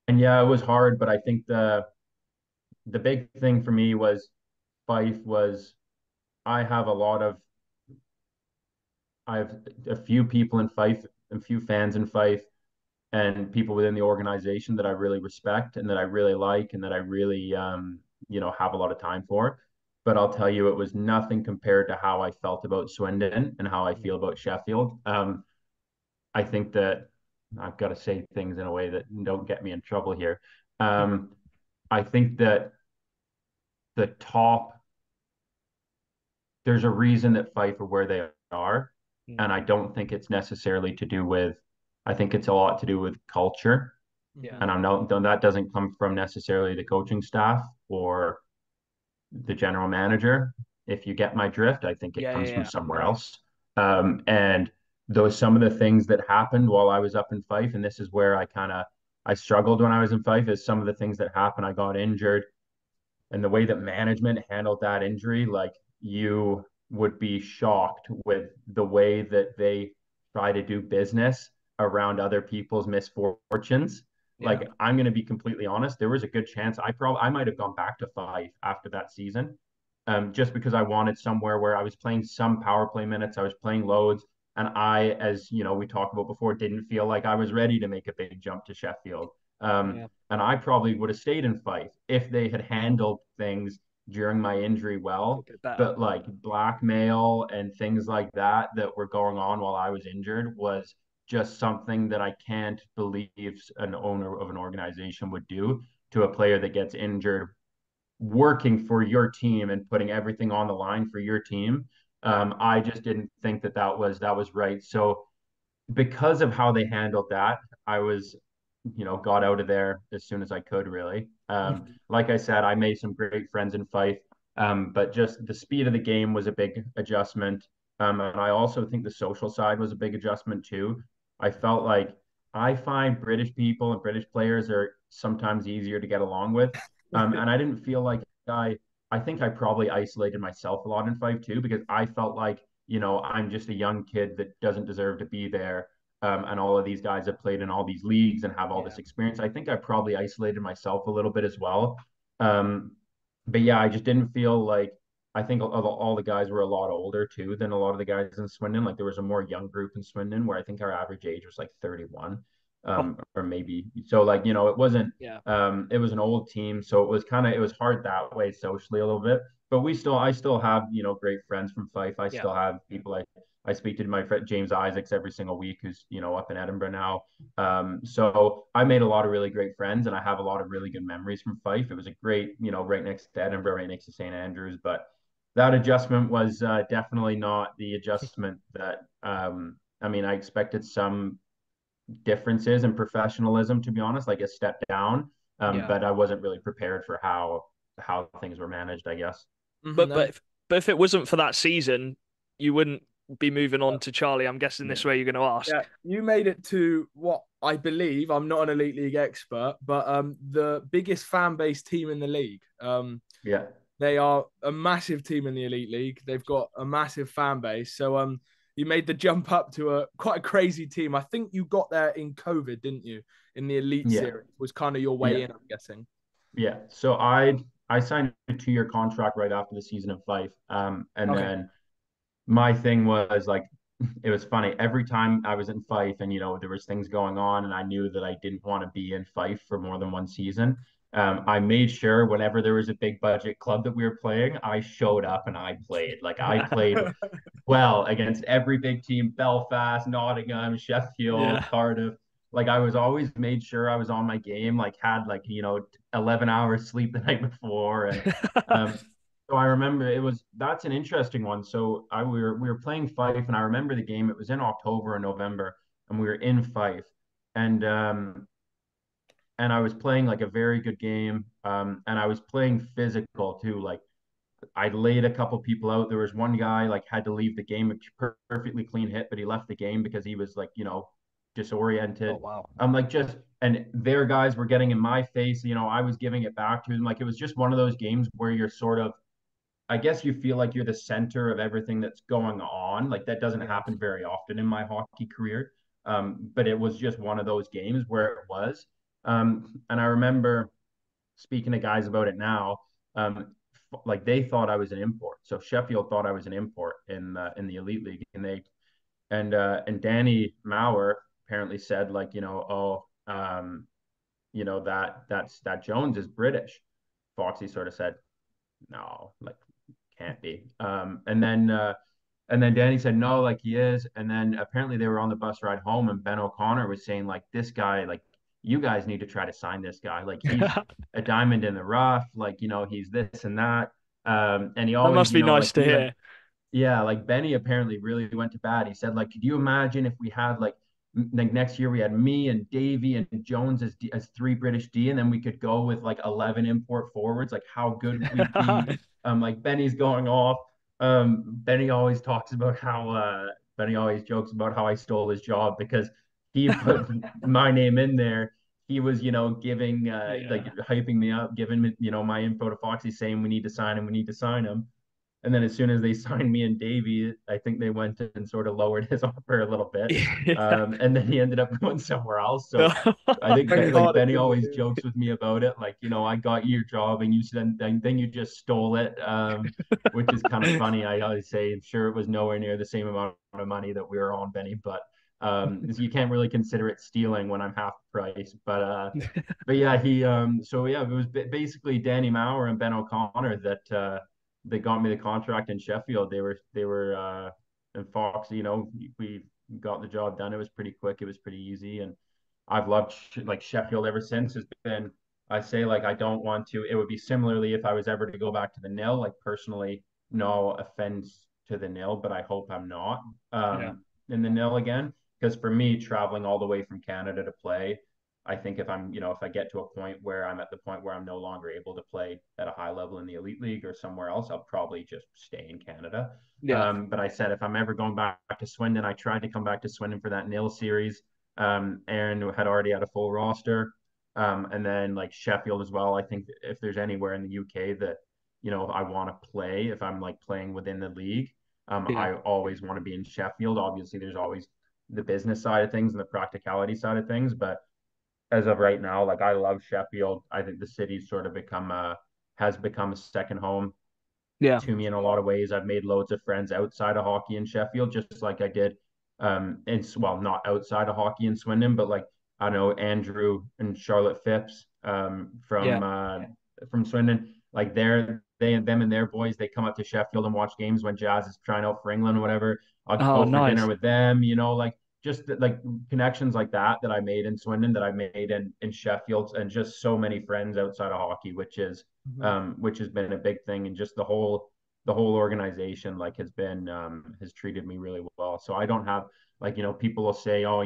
And yeah, it was hard, but I think the big thing for me was Fife was I have a lot of I have a few people in Fife, a few fans in Fife, and people within the organization that I really respect and that I really like and that I really have a lot of time for. But I'll tell you, it was nothing compared to how I felt about Swindon and how I feel about Sheffield. I think that I've got to say things in a way that don't get me in trouble here. Um, I think that the top, there's a reason that Fife are where they are. Mm. And I don't think it's necessarily to do with, I think it's a lot to do with culture. Yeah. And that doesn't come from necessarily the coaching staff or the general manager. If you get my drift, I think it Yeah. Yeah. comes from Yeah. somewhere else. And those some of the things that happened while I was up in Fife, and this is where I struggled when I was in Fife, is some of the things that happened. I got injured, and the way that management handled that injury, like you would be shocked with the way that they try to do business around other people's misfortunes. Yeah. Like I'm going to be completely honest, there was a good chance I might have gone back to Fife after that season, just because I wanted somewhere where I was playing some power play minutes, I was playing loads, and as we talked about before, didn't feel like I was ready to make a big jump to Sheffield. Yeah. And I probably would have stayed in Fife if they had handled things during my injury A well. bit better. But like blackmail and things like that were going on while I was injured was just something that I can't believe an owner of an organization would do to a player that gets injured working for your team and putting everything on the line for your team. I just didn't think that was right. So because of how they handled that, I was, got out of there as soon as I could, really. Like I said, I made some great friends in Fife, but just the speed of the game was a big adjustment. And I also think the social side was a big adjustment too. I felt like I find British people and British players are sometimes easier to get along with. And I didn't feel like I think I probably isolated myself a lot in five too, because I felt like, I'm just a young kid that doesn't deserve to be there. And all of these guys have played in all these leagues and have all Yeah. this experience. I think I probably isolated myself a little bit as well. But yeah, I just didn't feel like I think all the guys were a lot older too than a lot of the guys in Swindon. Like there was a more young group in Swindon where I think our average age was like 31, Oh, or maybe so. Like it wasn't. yeah, It was an old team, so it was hard that way socially a little bit. But I still have great friends from Fife. I yeah, still have people I speak to my friend James Isaacs every single week, who's up in Edinburgh now. So I made a lot of really great friends, and I have a lot of really good memories from Fife. It was a great, right next to Edinburgh, right next to St Andrews, but that adjustment was definitely not the adjustment that I mean, I expected some differences in professionalism, to be honest, like a step down. yeah. But I wasn't really prepared for how things were managed, I guess. But No. but if it wasn't for that season, you wouldn't be moving on to Charlie. I'm guessing Yeah. this way you're going to ask. Yeah, you made it to what I believe, I'm not an elite league expert, but the biggest fan base team in the league. Yeah. They are a massive team in the elite league. They've got a massive fan base. So you made the jump up to a quite a crazy team. I think you got there in COVID, didn't you? In the elite Yeah. series was kind of your way Yeah. in, I'm guessing. Yeah. So I signed a 2-year contract right after the season of Fife. And Okay. then my thing was like it was funny every time I was in Fife and there was things going on and I knew that I didn't want to be in Fife for more than one season. I made sure whenever there was a big budget club that we were playing, I showed up and I played. Like I played well against every big team: Belfast, Nottingham, Sheffield, Yeah. Cardiff. Like I was always made sure I was on my game, like had 11 hours sleep the night before. And um, so I remember that's an interesting one. So we were playing Fife, and I remember the game. It was in October or November, and we were in Fife, and I was playing like a very good game, and I was playing physical too. Like I laid a couple people out. There was one guy like had to leave the game, a perfectly clean hit, but he left the game because he was like Oh disoriented. wow. I'm like just and their guys were getting in my face. I was giving it back to them. Like it was just one of those games where you're sort of I guess you feel like you're the center of everything that's going on. Like that doesn't Yeah. happen very often in my hockey career. But it was just one of those games where it was. And I remember speaking to guys about it now. Like they thought I was an import. So Sheffield thought I was an import in the elite league, and Danny Maurer apparently said like that Jones is British. Foxy sort of said no, like can't be. And then Danny said no, like he is. And then apparently they were on the bus ride home, and Ben O'Connor was saying like this guy, like you guys need to try to sign this guy. Like he's a diamond in the rough. Like he's this and that. And he That always, must be nice like to even hear. yeah, like Benny apparently really went to bat. He said, like, could you imagine if we had like next year we had me and Davey and Jones as three British D, and then we could go with like 11 import forwards, like how good we'd be. Like Benny's going off. Benny always talks about how Benny always jokes about how I stole his job because he put my name in there. He was, giving like Yeah. hyping me up, giving me, my info to Foxy saying we need to sign him, we need to sign him. And then as soon as they signed me and Davey, I think they went and sort of lowered his offer a little bit. Yeah. And then he ended up going somewhere else. So I think Very like hard Benny to always believe. jokes with me about it. Like, I got you your job and then you just stole it. Which is kind of funny. I always say, I'm sure it was nowhere near the same amount of money that we were on, Benny, but you can't really consider it stealing when I'm half the price. But yeah, so yeah, it was basically Danny Maurer and Ben O'Connor that they got me the contract in Sheffield. They were and Fox, we got the job done. It was pretty quick. It was pretty easy, and I've loved like Sheffield ever since. It's been I say like I don't want to. It would be similarly if I was ever to go back to the nil. Like personally, no offense to the nil, but I hope I'm not Yeah. in the nil again. Because for me, traveling all the way from Canada to play, I think if I get to a point where I'm at the point where I'm no longer able to play at a high level in the elite league or somewhere else, I'll probably just stay in Canada. Yeah. But I said if I'm ever going back to Swindon, I tried to come back to Swindon for that nil series. Aaron had already had a full roster. And then like Sheffield as well. I think if there's anywhere in the UK that, I want to play, if I'm like playing within the league, Yeah. I always want to be in Sheffield. Obviously, there's always the business side of things and the practicality side of things, but as of right now, like I love Sheffield. I think the city's sort of has become a second home Yeah. to me in a lot of ways. I've made loads of friends outside of hockey in Sheffield, just like I did well, not outside of hockey in Swindon, but like I know Andrew and Charlotte Phipps Yeah. from Swindon. Like them and their boys, they come up to Sheffield and watch games when Jazz is trying out for England or whatever. I'll Oh, go for dinner nice. with them, like just like connections like that I made in Swindon that I made in Sheffield, and just so many friends outside of hockey, Mhm. which has been a big thing, and just the whole organization like has treated me really well. So I don't have like, people will say, oh,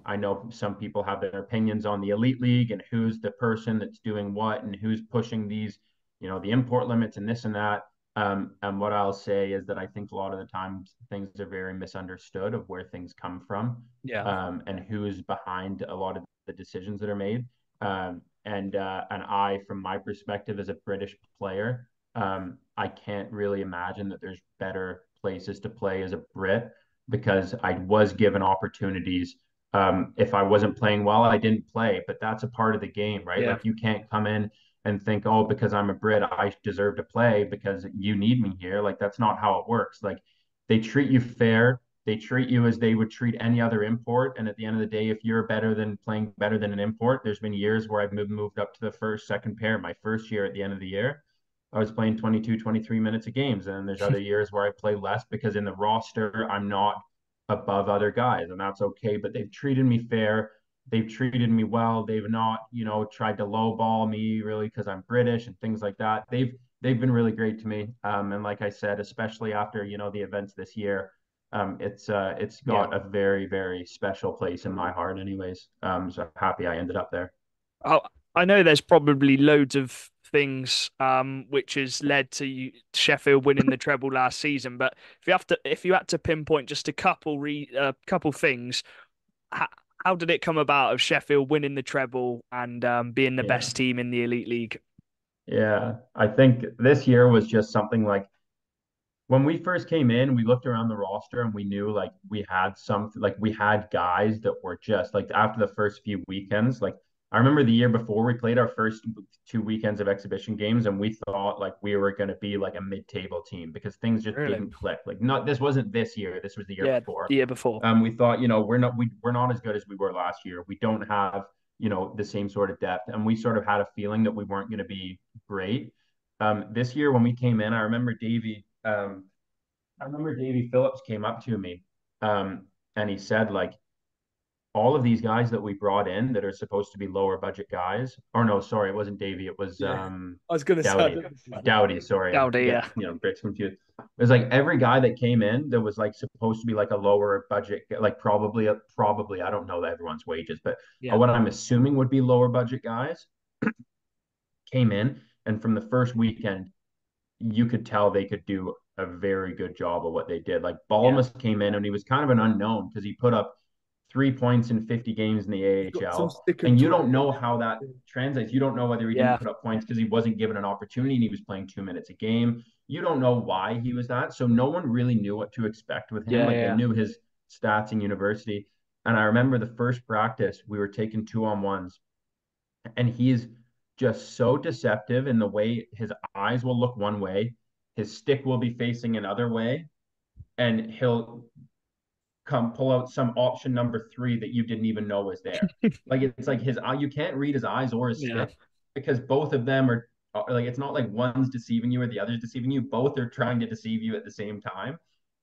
I know some people have their opinions on the elite league and who's the person that's doing what and who's pushing these, the import limits and this and that. And what I'll say is that I think a lot of the times things are very misunderstood of where things come from, Yeah. and who's behind a lot of the decisions that are made. And I, from my perspective as a British player, I can't really imagine that there's better places to play as a Brit, because I was given opportunities. If I wasn't playing well, I didn't play, but that's a part of the game, right? Yeah. Like you can't come in and think, oh, because I'm a Brit, I deserve to play because you need me here. Like that's not how it works. Like they treat you fair. They treat you as they would treat any other import. And at the end of the day, if you're playing better than an import, there's been years where I've moved up to the first, second pair. My first year at the end of the year, I was playing 22, 23 minutes of games. And there's other years where I play less because in the roster, I'm not above other guys, and that's okay. But they've treated me fair. They've treated me well. They've not, tried to lowball me really because I'm British and things like that. They've been really great to me. And like I said, especially after, the events this year, it's Yeah. got a very, very special place in my heart anyways. So happy I ended up there. Oh, I know there's probably loads of things which has led to Sheffield winning the treble last season, but if you had to pinpoint just a couple things, how, how did it come about of Sheffield winning the treble and being the Yeah. best team in the Elite League? Yeah. I think this year was just something like when we first came in, we looked around the roster and we knew like we had guys that were just like after the first few weekends. Like I remember the year before we played our first 2 weekends of exhibition games, and we thought like we were going to be like a mid-table team because things just Really? didn't click. Like not this wasn't this year, this was the year Yeah, before. the year before. We thought, we're not as good as we were last year. We don't have, the same sort of depth, and we sort of had a feeling that we weren't going to be great. This year when we came in, I remember Davy Phillips came up to me, and he said like all of these guys that we brought in that are supposed to be lower budget guys, or no, sorry, it wasn't Davy, it was Yeah, I was gonna say. I Dowdy. don't think it's Dowdy, sorry, I'm Dowdy, getting yeah. Brits confused. It was like every guy that came in that was like supposed to be like a lower budget, like probably I don't know everyone's wages, but Yeah. what I'm assuming would be lower budget guys came in, and from the first weekend you could tell they could do a very good job of what they did. Like Yeah. Balmas came in and he was kind of an unknown because he put up 3 points in 50 games in the He's got some AHL. stick and And you twig. don't know how that translates. You don't know whether he didn't Yeah. put up points because he wasn't given an opportunity and he was playing 2 minutes a game. You don't know why he was that. So no one really knew what to expect with him. Yeah. Like they Yeah. knew his stats in university. And I remember the first practice, we were taking 2-on-1s, and he's just so deceptive in the way his eyes will look one way, his stick will be facing another way, and he'll come pull out some option number three that you didn't even know was there. Like it's like his eye, you can't read his eyes or his Yeah. stick because both of them are like it's not like one's deceiving you or the other's deceiving you. Both are trying to deceive you at the same time.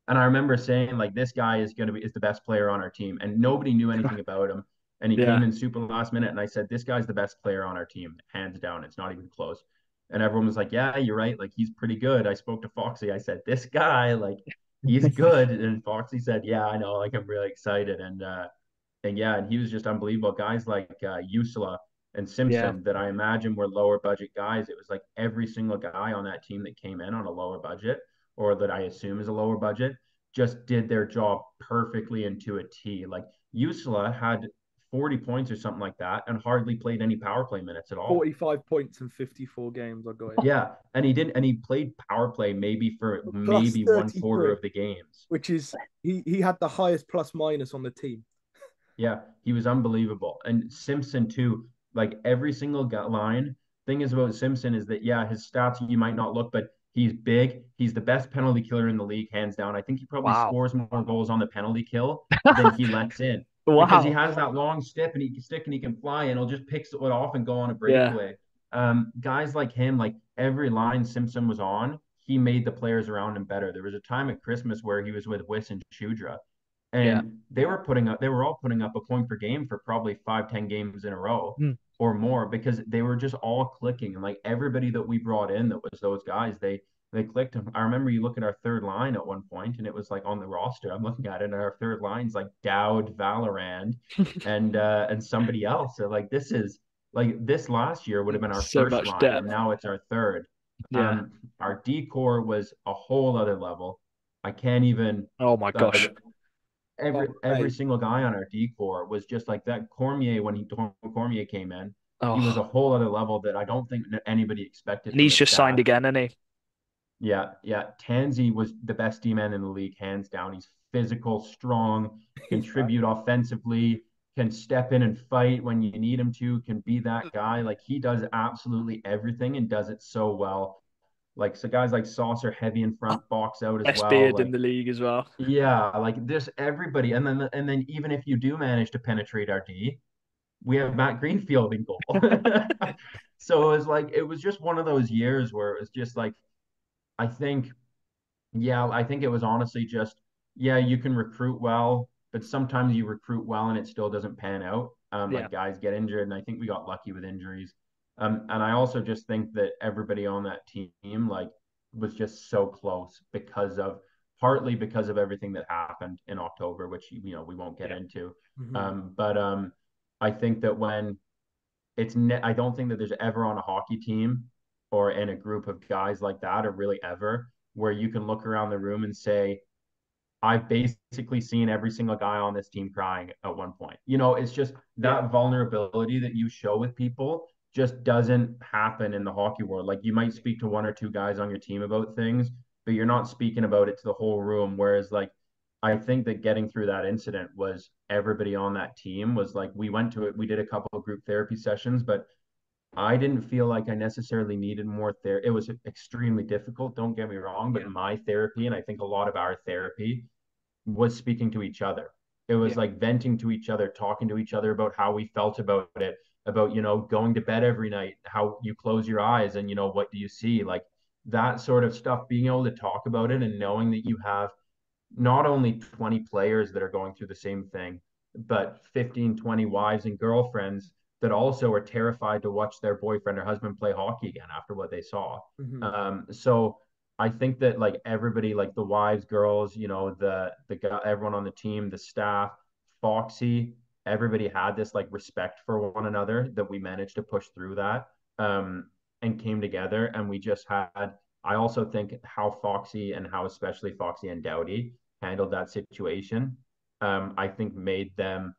And I remember saying like this guy is the best player on our team, and nobody knew anything about him. And he came Yeah. in super last minute, and I said this guy's the best player on our team, hands down. It's not even close. And everyone was like, "Yeah, you're right. Like he's pretty good." I spoke to Foxy. I said, "This guy, like he's good." And Foxy said, "Yeah, I know. Like I'm really excited." And yeah, and he was just unbelievable. Guys like Usula and Yeah. Simpson that I imagine were lower budget guys. It was like every single guy on that team that came in on a lower budget, or that I assume is a lower budget, just did their job perfectly and to a T. Like Usla had 40 points or something like that and hardly played any power play minutes at all. 45 points in 54 games. I got it. Yeah, and he didn't, and he played power play maybe for Plus maybe one quarter 33, of the games. which is he had the highest plus minus on the team. Yeah, he was unbelievable. And Simpson too, like every single line. Thing is about Simpson is that yeah, his stats you might not look, but he's big. He's the best penalty killer in the league, hands down. I think he probably Wow. scores more goals on the penalty kill than he lets in because he Wow. has that long stick and he can fly and he'll just pick it off and go on a Yeah. breakaway. Guys like him, like every line Simpson was on, he made the players around him better. There was a time at Christmas where he was with Wiss and Chudra, Yeah. and they were all putting up a point per game for probably 5-10 games in a row Mm. or more because they were just all clicking. And like everybody that we brought in that was those guys, they clicked them. I remember you look at our third line at one point and it was like on the roster. I'm looking at it and our third line's like Dowd, Valorand, and somebody else. So like this last year would have been our So first much line depth. and now it's our third. Yeah. Our decor was a whole other level. I can't even Oh my like gosh. Oh, every mate. single guy on our decor was just like that. Cormier came in, he was a Oh, whole other level that I don't think anybody expected and from he's the just signed staff. again, isn't he? Yeah, yeah. Tansy was the best D-man in the league, hands down. He's physical, strong, He's back. contribute offensively, can step in and fight when you need him to, can be that guy. Like he does absolutely everything and does it so well. Like so guys like Saucer heavy in front, box out as Best well. beard in Like the league as well. yeah, like this everybody, and then even if you do manage to penetrate our D, we have Matt Greenfield in goal. So it was just one of those years where it was just like I think yeah, I think it was honestly just, yeah, you can recruit well, but sometimes you recruit well and it still doesn't pan out. Yeah. Like guys get injured, and I think we got lucky with injuries. And I also just think that everybody on that team like was just so close partly because of everything that happened in October, which we won't get Yeah. into. Mhm. But I think that when I don't think that there's ever on a hockey team or in a group of guys like that, or really ever, where you can look around the room and say, I've basically seen every single guy on this team crying at one point. It's just Yeah. that vulnerability that you show with people just doesn't happen in the hockey world. Like you might speak to one or two guys on your team about things, but you're not speaking about it to the whole room. Whereas like I think that getting through that incident was everybody on that team was like we went to it, we did a couple of group therapy sessions, but I didn't feel like I necessarily needed more therapy. It was extremely difficult, don't get me wrong, but Yeah. my therapy, and I think a lot of our therapy, was speaking to each other. It was Yeah. like venting to each other, talking to each other about how we felt about it, about, going to bed every night, how you close your eyes and, what do you see? Like that sort of stuff, being able to talk about it and knowing that you have not only 20 players that are going through the same thing, but 15, 20 wives and girlfriends that also are terrified to watch their boyfriend or husband play hockey again after what they saw. Mhm. So I think that like everybody, like the wives, girls, the guy, everyone on the team, the staff, Foxy, everybody had this like respect for one another that we managed to push through that and came together. And we just had, I also think how Foxy and how especially Foxy and Dowdy handled that situation, I think made them,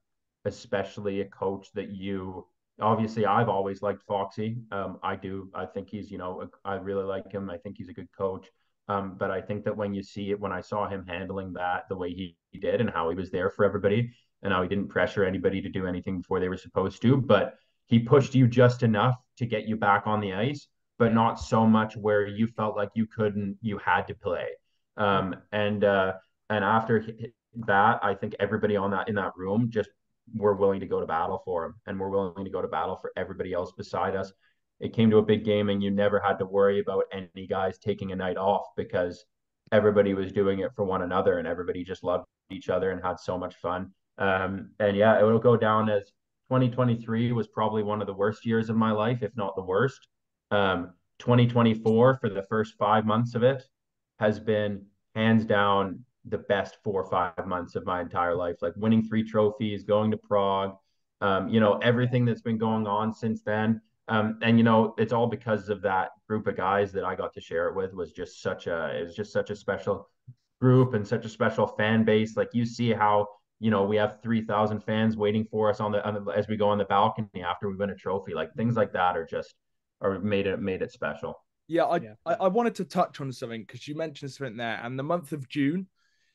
especially a coach that you obviously I've always liked Foxy. I do. I think he's, I really like him. I think he's a good coach. But I think that when I saw him handling that the way he did and how he was there for everybody and how he didn't pressure anybody to do anything before they were supposed to, but he pushed you just enough to get you back on the ice, but Yeah. not so much where you felt like you had to play. And after that, I think everybody in that room just were willing to go to battle for him, and we're willing to go to battle for everybody else beside us. It came to a big game, and you never had to worry about any guys taking a night off because everybody was doing it for one another, and everybody just loved each other and had so much fun. And yeah, it will go down as 2023 was probably one of the worst years of my life, if not the worst. 2024 for the first 5 months of it has been hands down the best 4 or 5 months of my entire life. Like winning 3 trophies, going to Prague, everything that's been going on since then. And it's all because of that group of guys that I got to share it with. It was just such a special group and such a special fan base. Like you see how, we have 3,000 fans waiting for us as we go on the balcony after we win a trophy. Like things like that are made it special. Yeah, I, Yeah. I, I wanted to touch on something because you mentioned something there, and the month of June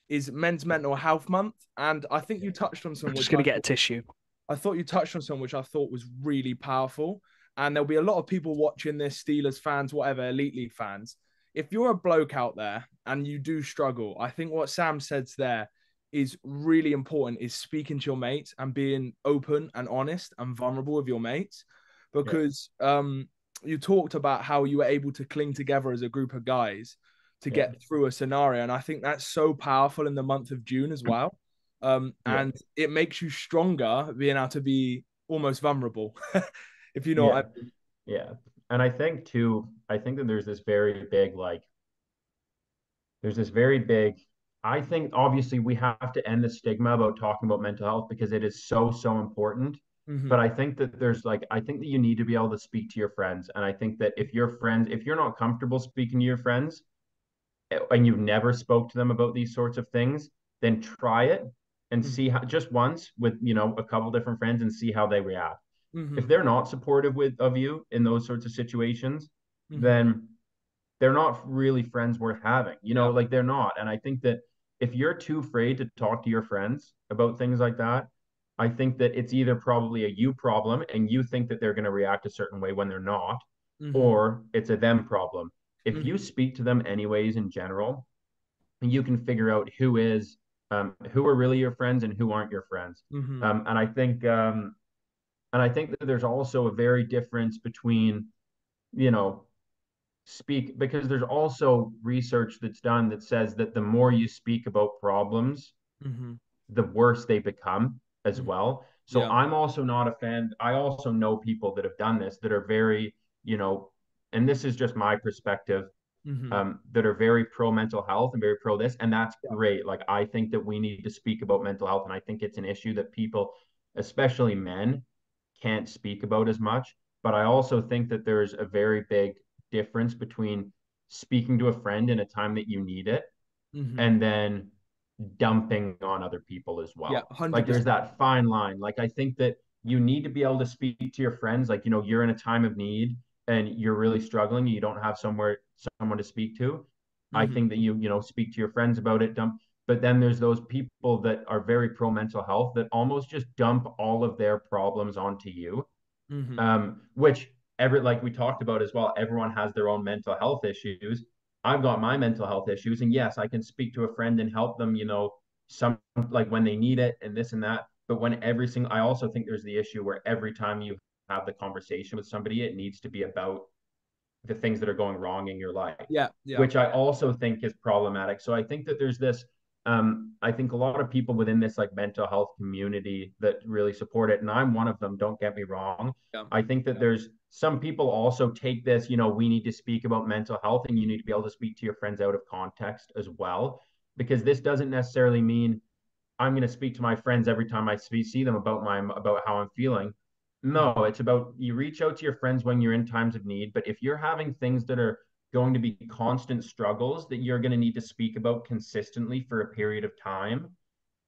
is Men's Mental Health Month, and I think you touched on I'm something just which gonna get a tissue. I thought you touched on something which I thought was really powerful. And there'll be a lot of people watching this, Steelers fans, whatever, Elite League fans. If you're a bloke out there and you do struggle, I think what Sam says there is really important is speaking to your mates and being open and honest and vulnerable with your mates. Yeah. Because you talked about how you were able to cling together as a group of guys to Yeah. get through a scenario. And I think that's so powerful in the month of June as well. Yeah. And it makes you stronger being able to be almost vulnerable, if you know Yeah. what I. Yeah. And I think too, I think that there's this very big, I think obviously we have to end the stigma about talking about mental health because it is so, so important. Mm-hmm, But I think that I think that you need to be able to speak to your friends. And I think that if you're not comfortable speaking to your friends and you've never spoke to them about these sorts of things, then try it and mm-hmm, see how just once with, a couple different friends and see how they react. mm-hmm, If they're not supportive of you in those sorts of situations, mm-hmm. then they're not really friends worth having. Yeah. Like they're not. And I think that if you're too afraid to talk to your friends about things like that, I think that it's either probably a you problem and you think that they're going to react a certain way when they're not, Mm-hmm, or it's a them problem. If you mm-hmm, speak to them anyways in general, you can figure out who are really your friends and who aren't your friends. mm-hmm. Um, and I think um, and I think that there's also a very difference between, you know, speak because there's also research that's done that says that the more you speak about problems, Mm-hmm. the worse they become as Mm-hmm. well. So Yeah. I'm also not a fan. I also know people that have done this that are very, and this is just my perspective, Mm-hmm. that are very pro mental health and very pro this, and that's Yeah. great. Like I think that we need to speak about mental health, and I think it's an issue that people, especially men, can't speak about as much. But I also think that there's a very big difference between speaking to a friend in a time that you need it Mm-hmm. and then dumping on other people as Yeah. well. Like there's 100%. that fine line. Like I think that you need to be able to speak to your friends. Like, you're in a time of need and you're really struggling, and you don't have someone to speak to. I Mm-hmm. think that speak to your friends about it, dump. But then there's those people that are very pro mental health that almost just dump all of their problems onto you, Mm-hmm. which like we talked about as well, everyone has their own mental health issues. I've got my mental health issues, and yes, I can speak to a friend and help them, some like when they need it and this and that. But I also think there's the issue where every time you have the conversation with somebody, it needs to be about the things that are going wrong in your life, Yeah. Yeah. which I also think is problematic. So I think that there's this, I think a lot of people within this like mental health community that really support it, and I'm one of them, don't get me wrong. Yeah. I think that there's some people also take this, we need to speak about mental health and you need to be able to speak to your friends out of context as well, because this doesn't necessarily mean I'm going to speak to my friends every time I see them about how I'm feeling. Mm-hmm. No, it's about you reach out to your friends when you're in times of need. But if you're having things that are going to be constant struggles that you're going to need to speak about consistently for a period of time,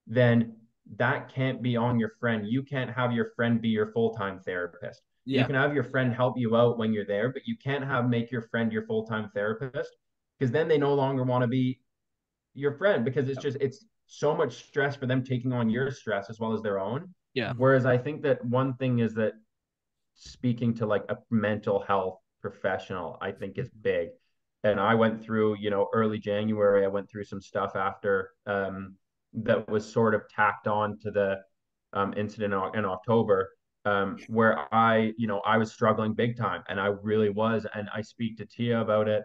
then that can't be on your friend. You can't have your friend be your full-time therapist. You Yeah. can have your friend help you out when you're there, but you can't make your friend your full-time therapist, because then they no longer want to be your friend, because it's so much stress for them taking on your stress as well as their own. Yeah. Mm-hmm. Whereas I think that one thing is that speaking to like a mental health professional, I think is big. And I went through, early January, I went through some stuff after, that was sort of tacked on to the incident in October, where I was struggling big time, and I really was. And I speak to Tia about it.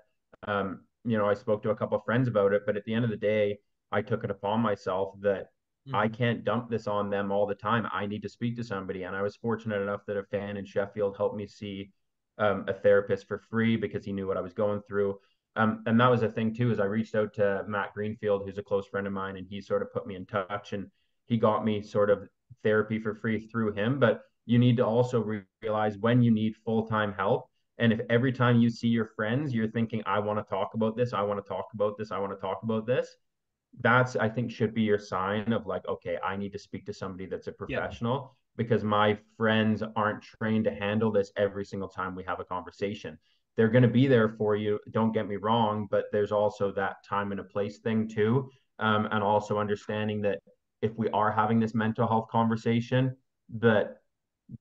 I spoke to a couple of friends about it, but at the end of the day, I took it upon myself that I Mm-hmm. can't dump this on them all the time. I need to speak to somebody. And I was fortunate enough that a fan in Sheffield helped me see a therapist for free because he knew what I was going through. And that was a thing too, is I reached out to Matt Greenfield, who's a close friend of mine, and he sort of put me in touch, and he got me sort of therapy for free through him. But you need to also realize when you need full-time help. And if every time you see your friends, you're thinking, I want to talk about this, I want to talk about this, I want to talk about this, that's, I think, should be your sign of like, okay, I need to speak to somebody that's a Yeah. professional because my friends aren't trained to handle this every single time we have a conversation. They're going to be there for you, don't get me wrong, but there's also that time and a place thing too. And also understanding that if we are having this mental health conversation, that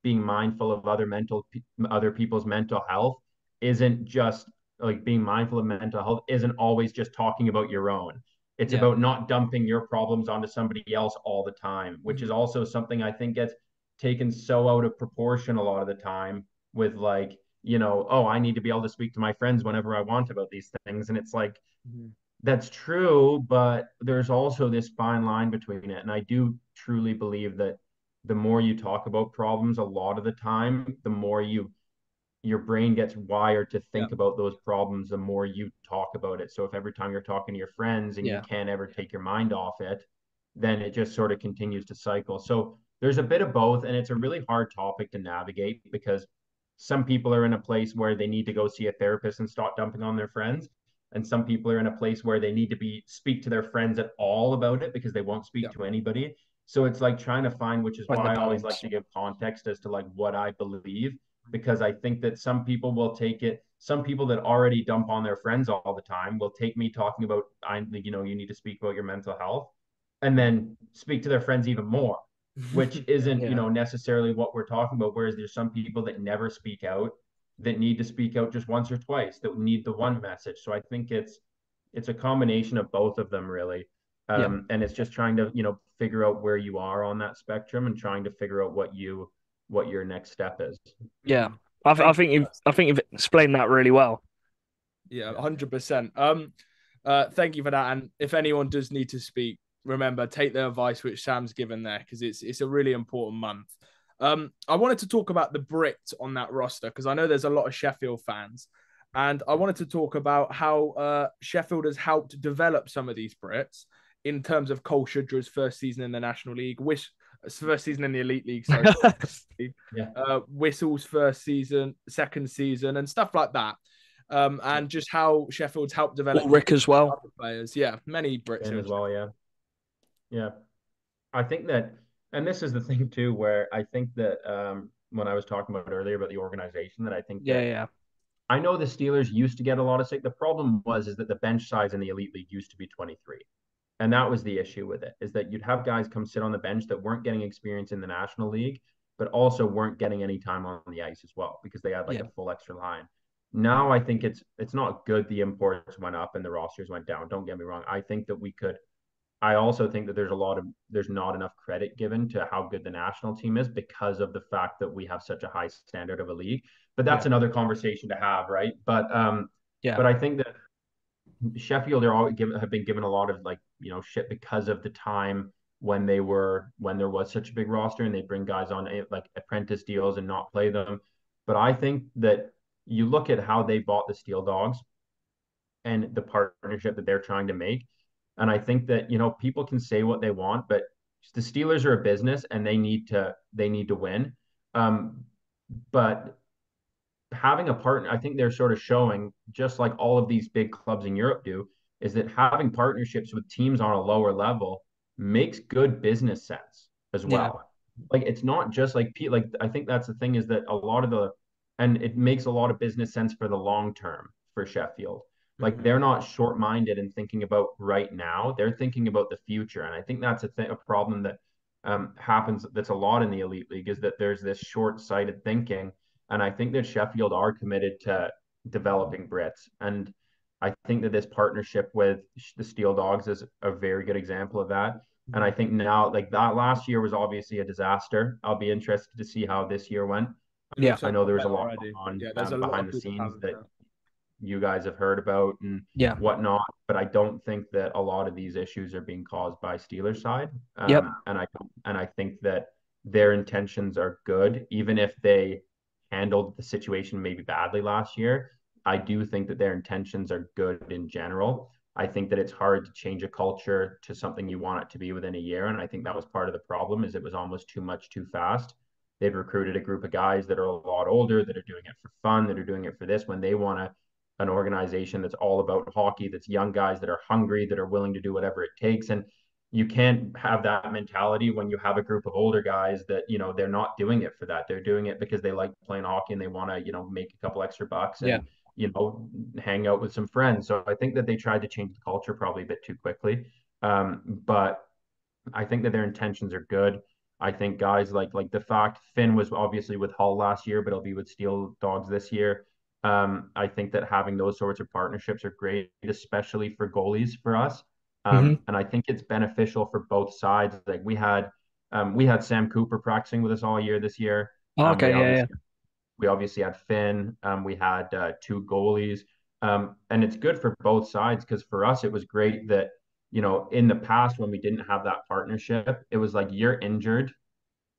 being mindful of other people's mental health isn't just like being mindful of mental health isn't always just talking about your own. It's Yeah. about not dumping your problems onto somebody else all the time, which is Mhm. also something I think gets taken so out of proportion a lot of the time with like, oh, I need to be able to speak to my friends whenever I want about these things. And it's like, Mhm. that's true, but there's also this fine line between it. And I do truly believe that the more you talk about problems, a lot of the time, the more your brain gets wired to Yeah. think about those problems, the more you talk about it. So if every time you're talking to your friends and you Yeah. can't ever take your mind off it, then it just sort of continues to cycle. So there's a bit of both, and it's a really hard topic to navigate because some people are in a place where they need to go see a therapist and stop dumping on their friends. And some people are in a place where they need to speak to their friends at all about it because they won't Yeah. speak to anybody. So it's like trying to find, which is Find the why I always like balance. to give context as to like what I believe, because I think that some people will take it. Some people that already dump on their friends all the time will take me talking about, you need to speak about your mental health and then speak to their friends even more, which Yeah. isn't, Yeah. necessarily what we're talking about. Whereas there's some people that never speak out, that need to speak out just once or twice, that need the one message. So I think it's a combination of both of them really. Yeah. And it's just trying to, figure out where you are on that spectrum and trying to figure out what your next step is. Yeah. Mhm. I Thank you think for you've that. I think you've explained that really well. Yeah, Yeah. 100%. Thank you for that. And if anyone does need to speak, remember, take the advice which Sam's given there because it's a really important month. I wanted to talk about the Brits on that roster because I know there's a lot of Sheffield fans, and I wanted to talk about how Sheffield has helped develop some of these Brits in terms of Cole Shudder's first season in the National League, first season in the Elite League, sorry, Yeah. Whistle's first season, second season, and stuff like that. Yeah. And just how Sheffield's helped develop Ulrich as well. other players. Yeah, many Brits Finn here. as well. Yeah. Yeah. I think that, and this is the thing too, where I think that when I was talking about earlier about the organization, that I think Yeah, that yeah. I know the Steelers used to get a lot of sick. The problem was is that the bench size in the Elite League used to be 23. And that was the issue with it, is that you'd have guys come sit on the bench that weren't getting experience in the National League, but also weren't getting any time on the ice as well because they had like Yeah. a full extra line. Now I think it's not good the imports went up and the rosters went down. Don't get me wrong. I think that we could I also think that there's not enough credit given to how good the national team is because of the fact that we have such a high standard of a league. But that's Yeah. another conversation to have, right? Yeah. But I think that Sheffield are all have been given a lot of like shit because of the time when there was such a big roster and they bring guys on like apprentice deals and not play them. But I think that you look at how they bought the Steel Dogs and the partnership that they're trying to make. And I think that, people can say what they want, but the Steelers are a business and they need to win. Um, but having a partner, I think they're sort of showing, just like all of these big clubs in Europe do, is that having partnerships with teams on a lower level makes good business sense as Yeah. well. Like it's not just like I think that's the thing is that a lot of and it makes a lot of business sense for the long term for Sheffield. Like Mhm. they're not short-minded and thinking about right now. They're thinking about the future. And I think that's a problem that happens that's a lot in the elite league is that there's this short-sighted thinking, and I think that Sheffield are committed to developing Brits. And I think that this partnership with the Steel Dogs is a very good example of that. And I Mhm. think now, like that last year was obviously a disaster. I'll be interested to see how this year went. It Yeah. looks I a know lot there's a better lot going already. on Yeah, there's a lot behind of the good scenes talent that there. you guys have heard about and Yeah. whatnot, but I don't think that a lot of these issues are being caused by Steelers side. Yep. And I think that their intentions are good, even if they handled the situation maybe badly last year. I do think that their intentions are good in general. I think that it's hard to change a culture to something you want it to be within a year, and I think that was part of the problem. Is it was almost too much too fast. They've recruited a group of guys that are a lot older, that are doing it for fun, that are doing it for this when they want to an organization that's all about hockey, that's young guys that are hungry, that are willing to do whatever it takes. And you can't have that mentality when you have a group of older guys that, they're not doing it for that. They're doing it because they like playing hockey and they want to, make a couple extra bucks Yeah. and, hang out with some friends. So I think that they tried to change the culture probably a bit too quickly. But I think that their intentions are good. I think guys like the fact Finn was obviously with Hull last year, but he'll be with Steel Dogs this year. I think that having those sorts of partnerships are great, especially for goalies for us. Hmm. And I think it's beneficial for both sides. Like we had Sam Cooper practicing with us all year this year. Um, we Okay. Yeah. Yeah. obviously we obviously had Finn. We had two goalies. And it's good for both sides because for us, it was great that, in the past when we didn't have that partnership, it was like you're injured,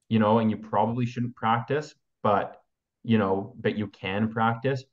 and you probably shouldn't practice, but you can practice.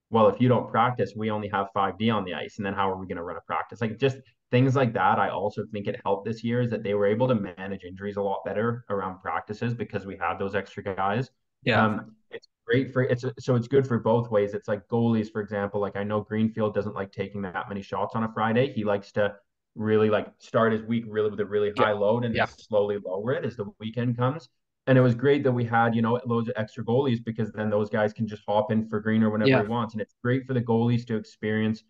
Well, if you don't practice, we only have 5D on the ice. And then how are we going to run a practice? Like just things like that. I also think it helped this year is that they were able to manage injuries a lot better around practices because we had those extra guys. Yeah. It's great for so it's good for both ways. It's like goalies, for example. Like I know Greenfield doesn't like taking that many shots on a Friday. He likes to really like start his week really with a really Yeah. high load and then Yeah. slowly lower it as the weekend comes. And it was great that we had, loads of extra goalies because then those guys can just hop in for Greener whenever Yeah. he wants. And it's great for the goalies to experience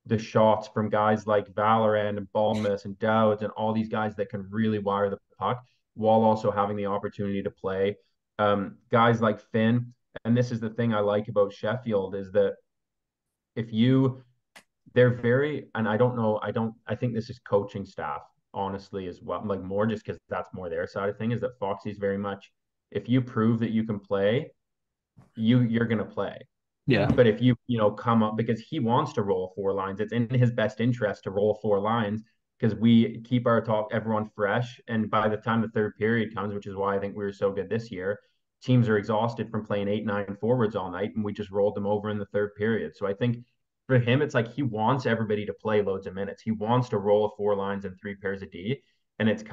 the shots from guys like Valorant and Balmus and Dowds and all these guys that can really wire the puck while also having the opportunity to play. Guys like Finn, and this is the thing I like about Sheffield is that if you they're very, and I think this is coaching staff, honestly, as well, like more just because that's more their side of thing, is that Foxy's very much, if you prove that you can play, you're gonna play. Yeah. But if you come up because he wants to roll four lines, it's in his best interest to roll four lines because we keep our talk everyone fresh. And by the time the third period comes, which is why I think we were so good this year, teams are exhausted from playing 8, 9 forwards all night, and we just rolled them over in the third period. So I think for him, it's like he wants everybody to play loads of minutes. He wants to roll four lines and three pairs of D. And it's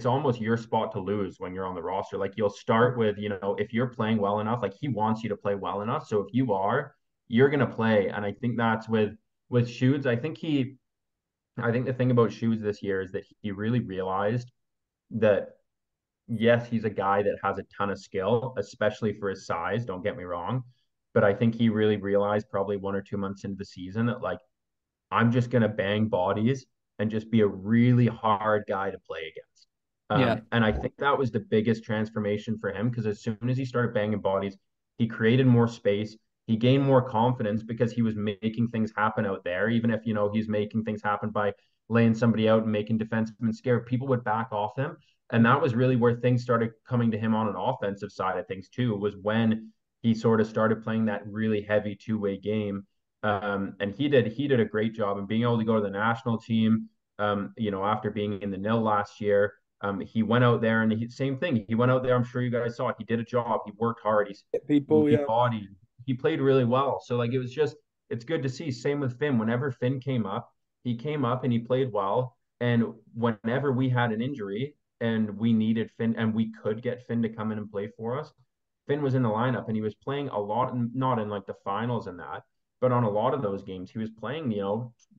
almost your spot to lose when you're on the roster. Like you'll start with, if you're playing well enough, like he wants you to play well enough. So if you are, you're gonna play. And I think that's with Shoots. I think the thing about Shoots this year is that he really realized that yes, he's a guy that has a ton of skill, especially for his size. Don't get me wrong. But I think he really realized probably 1 or 2 months into the season that like I'm just going to bang bodies and just be a really hard guy to play against. Yeah. And I think that was the biggest transformation for him because as soon as he started banging bodies, he created more space. He gained more confidence because he was making things happen out there. Even if, he's making things happen by laying somebody out and making defensemen scared, people would back off him. And that was really where things started coming to him on an offensive side of things too, was when he sort of started playing that really heavy two-way game and he did a great job and being able to go to the national team. After being in the nil last year, he went out there and same thing. He went out there. I'm sure you guys saw it. He did a job. He worked hard. People, He yeah. bodied. He played really well. So like it's good to see. Same with Finn. Whenever Finn came up, he came up and he played well. And whenever we had an injury and we needed Finn and we could get Finn to come in and play for us, Finn was in the lineup and he was playing a lot, not in like the finals and that, but on a lot of those games, he was playing,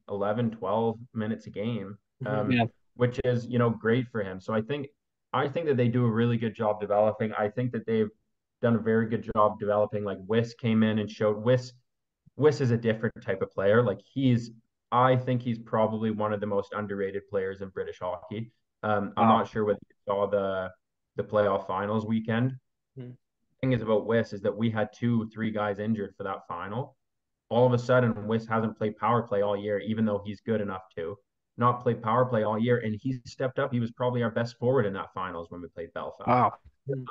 11, 12 minutes a game, Yeah. which is, great for him. So I think that they do a really good job developing. I think that they've done a very good job developing. Like Wiss came in and showed Wiss is a different type of player. Like I think he's probably one of the most underrated players in British hockey. I'm Wow. not sure whether you saw the playoff finals weekend. Mhm. Thing is about Wiss is that we had 2, 3 guys injured for that final. All of a sudden, Wiss hasn't played power play all year, even though he's good enough to not play power play all year. And he stepped up. He was probably our best forward in that finals when we played Belfast. Wow.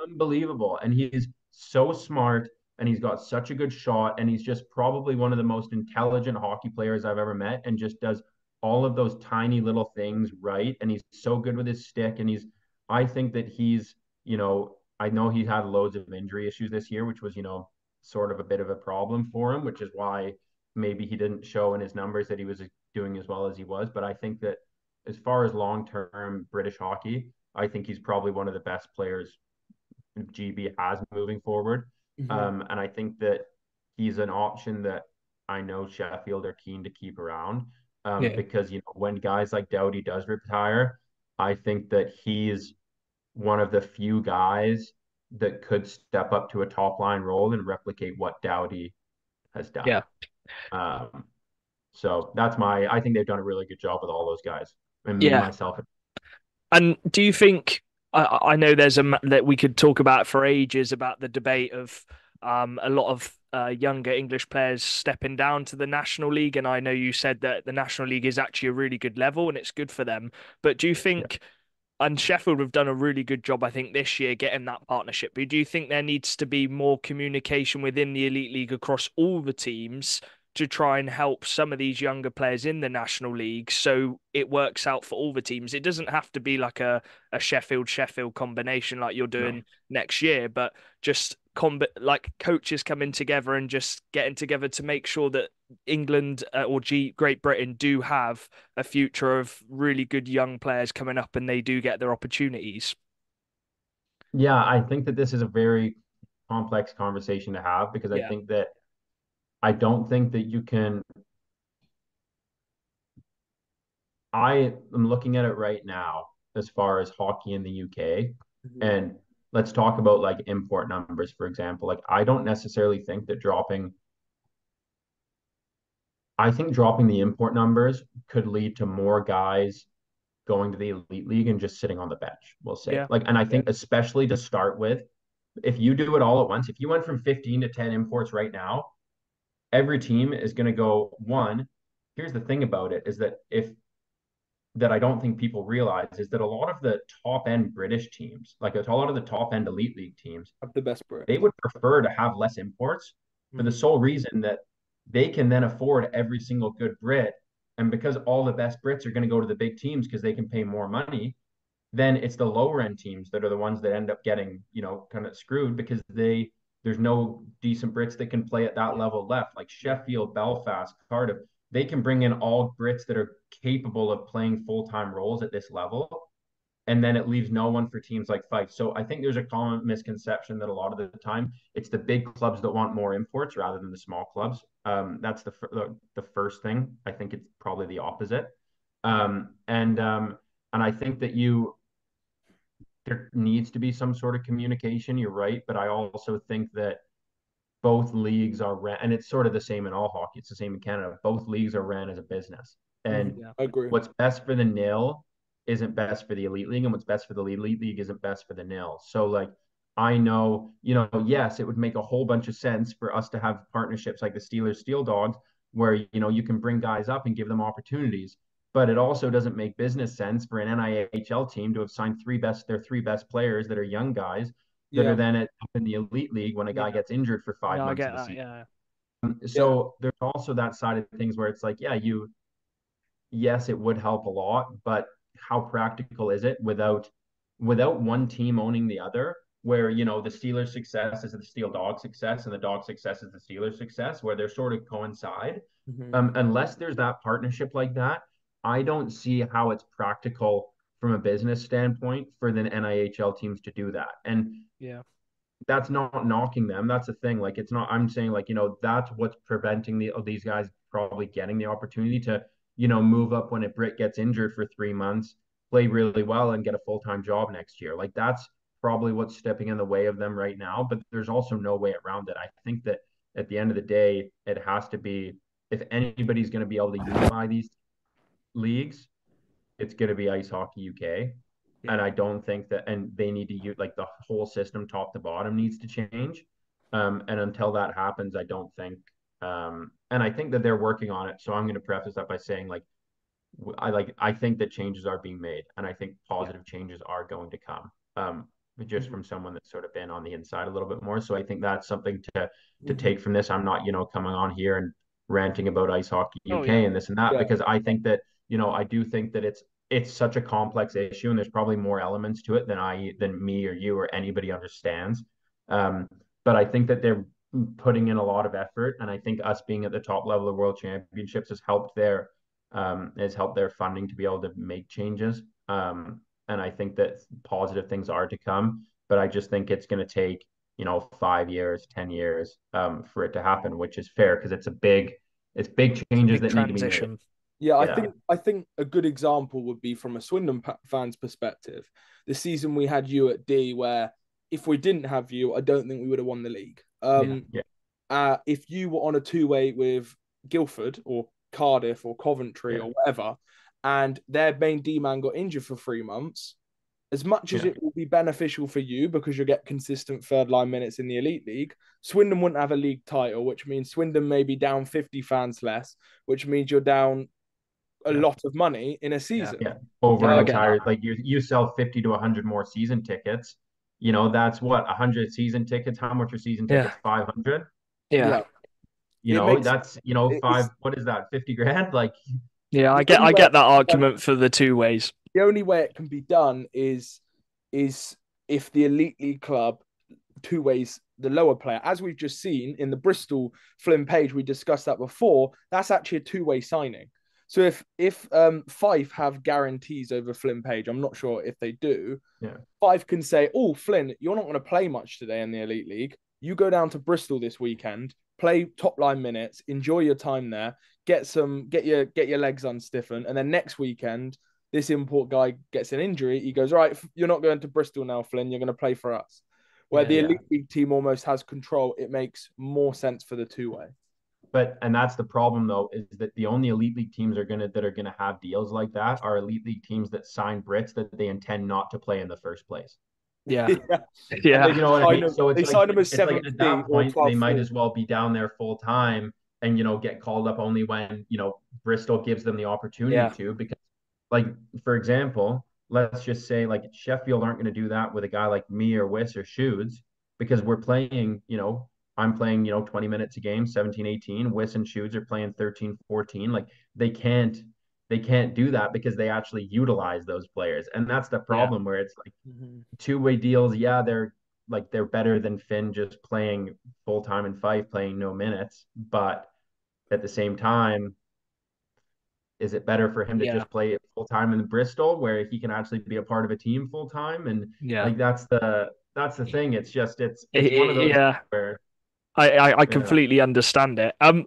Unbelievable. And he's so smart and he's got such a good shot. And he's just probably one of the most intelligent hockey players I've ever met and just does all of those tiny little things right. And he's so good with his stick. And I think that I know he had loads of injury issues this year, which was, sort of a bit of a problem for him, which is why maybe he didn't show in his numbers that he was doing as well as he was. But I think that as far as long-term British hockey, I think he's probably one of the best players GB has moving forward. Mhm. And I think that he's an option that I know Sheffield are keen to keep around. Yeah. Because when guys like Doughty does retire, I think that he's one of the few guys that could step up to a top line role and replicate what Doughty has done. Yeah. Um, so I think they've done a really good job with all those guys. And me, Yeah. myself, And do you think I know there's that we could talk about for ages about the debate of a lot of younger English players stepping down to the National League, and I know you said that the National League is actually a really good level and it's good for them. But do you yeah. think, and Sheffield have done a really good job, I think, this year getting that partnership. But do you think there needs to be more communication within the Elite League across all the teams to try and help some of these younger players in the National League so it works out for all the teams? It doesn't have to be like a Sheffield combination like you're No. doing next year, but just like coaches coming together and just getting together to make sure that England or Great Britain do have a future of really good young players coming up and they do get their opportunities. Yeah, I think that this is a very complex conversation to have because Yeah. I don't think that you can. I am looking at it right now as far as hockey in the UK. Mhm. And let's talk about like import numbers, for example. Like, I don't necessarily think that I think dropping the import numbers could lead to more guys going to the elite league and just sitting on the bench, we'll say. Yeah. Like, and I think especially to start with, if you do it all at once, if you went from 15 to 10 imports right now, every team is going to go one. Here's the thing about it is that if that I don't think people realize is that a lot of the top end British teams, like a lot of the top end elite league teams, Have the best Brit. they would prefer to have less imports for the Mhm. sole reason that they can then afford every single good Brit. And because all the best Brits are going to go to the big teams because they can pay more money, then it's the lower end teams that are the ones that end up getting, kind of screwed because there's no decent Brits that can play at that level left, like Yeah. Sheffield, Belfast, Cardiff. They can bring in all Brits that are capable of playing full-time roles at this level. And then it leaves no one for teams like Fife. So I think there's a common misconception that a lot of the time it's the big clubs that want more imports rather than the small clubs. That's the first thing. I think it's probably the opposite. And I think that there needs to be some sort of communication. You're right, but I also think that both leagues are ran, and it's sort of the same in all hockey. It's the same in Canada. Both leagues are ran as a business, Mhm. and Yeah. Agree. what's best for the nil isn't best for the elite league, and what's best for the elite league isn't best for the nil. So, like, I know, yes, it would make a whole bunch of sense for us to have partnerships like the Steelers Steel Dogs, where you can bring guys up and give them opportunities. But it also doesn't make business sense for an NIHL team to have signed their three best players that are young guys that are Yeah. then in the elite league when a Yeah. guy gets injured for five No, I months get of the that. season. Yeah. Yeah. So there's also that side of things where it's like, yeah, yes, it would help a lot, but how practical is it without one team owning the other? Where the Steelers' success is the Steel Dog success, and the Dog success is the Steelers' success, where they're sort of coincide. Mhm. Unless there's that partnership like that, I don't see how it's practical from a business standpoint for the NIHL teams to do that. And Yeah. that's not knocking them. That's the thing. Like, it's not, I'm saying, like, that's what's preventing these guys probably getting the opportunity to, move up when a Brit gets injured for 3 months, play really well and get a full-time job next year. Like, that's probably what's stepping in the way of them right now. But there's also no way around it. I think that at the end of the day, it has to be, if anybody's going to be able to unify these leagues, it's going to be Ice Hockey UK. And Yeah. I don't think that, and they need to use like the whole system top to bottom needs to change. And until that happens, I don't think, and I think that they're working on it. So I'm going to preface that by saying, like, I think that changes are being made, and I think Yeah. positive changes are going to come. But just Mhm. from someone that's sort of been on the inside a little bit more. So I think that's something to Mhm. take from this. I'm not, coming on here and ranting about Ice Hockey Oh UK yeah. and this and that Yeah. because I think that, I do think that it's such a complex issue and there's probably more elements to it than me or you or anybody understands. Um, but I think that they're putting in a lot of effort, and I think us being at the top level of World Championships has helped their funding to be able to make changes. And I think that positive things are to come, but I just think it's going to take 5 years, 10 years for it to happen, which is fair because it's big changes Big that need to be made. transition. Yeah, I Yeah. think I think a good example would be from a Swindon fan's perspective. The season we had you at D, where if we didn't have you, I don't think we would have won the league. Yeah. Yeah. If you were on a two-way with Guildford or Cardiff or Coventry Yeah. or whatever, and their main D man got injured for 3 months, as much as Yeah. it will be beneficial for you because you'll get consistent third line minutes in the Elite League, Swindon wouldn't have a league title, which means Swindon may be down 50 fans less, which means you're down a Yeah. lot of money in a Yeah. season. Yeah. Over Yeah, an I get that. entire, like you sell 50 to 100 more season tickets. That's what, 100 season tickets. How much are season Yeah. tickets? 500. Yeah. Yeah, it makes That's, it's what is that? 50 grand? Like, Yeah, the I get only I way get that argument for the two ways. the only way it can be done is if the Elite League club two ways the lower player. As we've just seen in the Bristol Flynn Page, we discussed that before. That's actually a two-way signing. So if Fife have guarantees over Flynn Page, I'm not sure if they do. yeah. Fife can say, "Oh, Flynn, you're not going to play much today in the Elite League. You go down to Bristol this weekend, play top line minutes, enjoy your time there, get your legs unstiffened, and then next weekend." This import guy gets an injury. He goes, "All right, you're not going to Bristol now, Flynn. You're going to play for us." Where Yeah. the Yeah. Elite League team almost has control, it makes more sense for the two-way. And that's the problem though, is that the only elite league teams that are gonna have deals like that are elite league teams that sign Brits that they intend not to play in the first place. Yeah. Yeah. And Yeah. You know what I mean? So they sign them as it's like seventh at D that or point they 12th might D. as well be down there full time and get called up only when Bristol gives them the opportunity Yeah. to. Because, like, for example, let's just say like Sheffield aren't going to do that with a guy like me or Wiss or Shoods because we're playing, I'm playing 20 minutes a game, 17, 18. Wiss and Shoods are playing 13, 14. Like, they can't do that because they actually utilize those players, and that's the Yeah. problem where it's like Mhm. two-way deals. Yeah, they're better than Finn just playing full time in Fife, playing no minutes. But at the same time, is it better for him to Yeah. just play full time in Bristol, where he can actually be a part of a team full time? And Yeah. like that's the thing. It's just it's one of those Yeah. where I yeah. completely understand it. Yeah.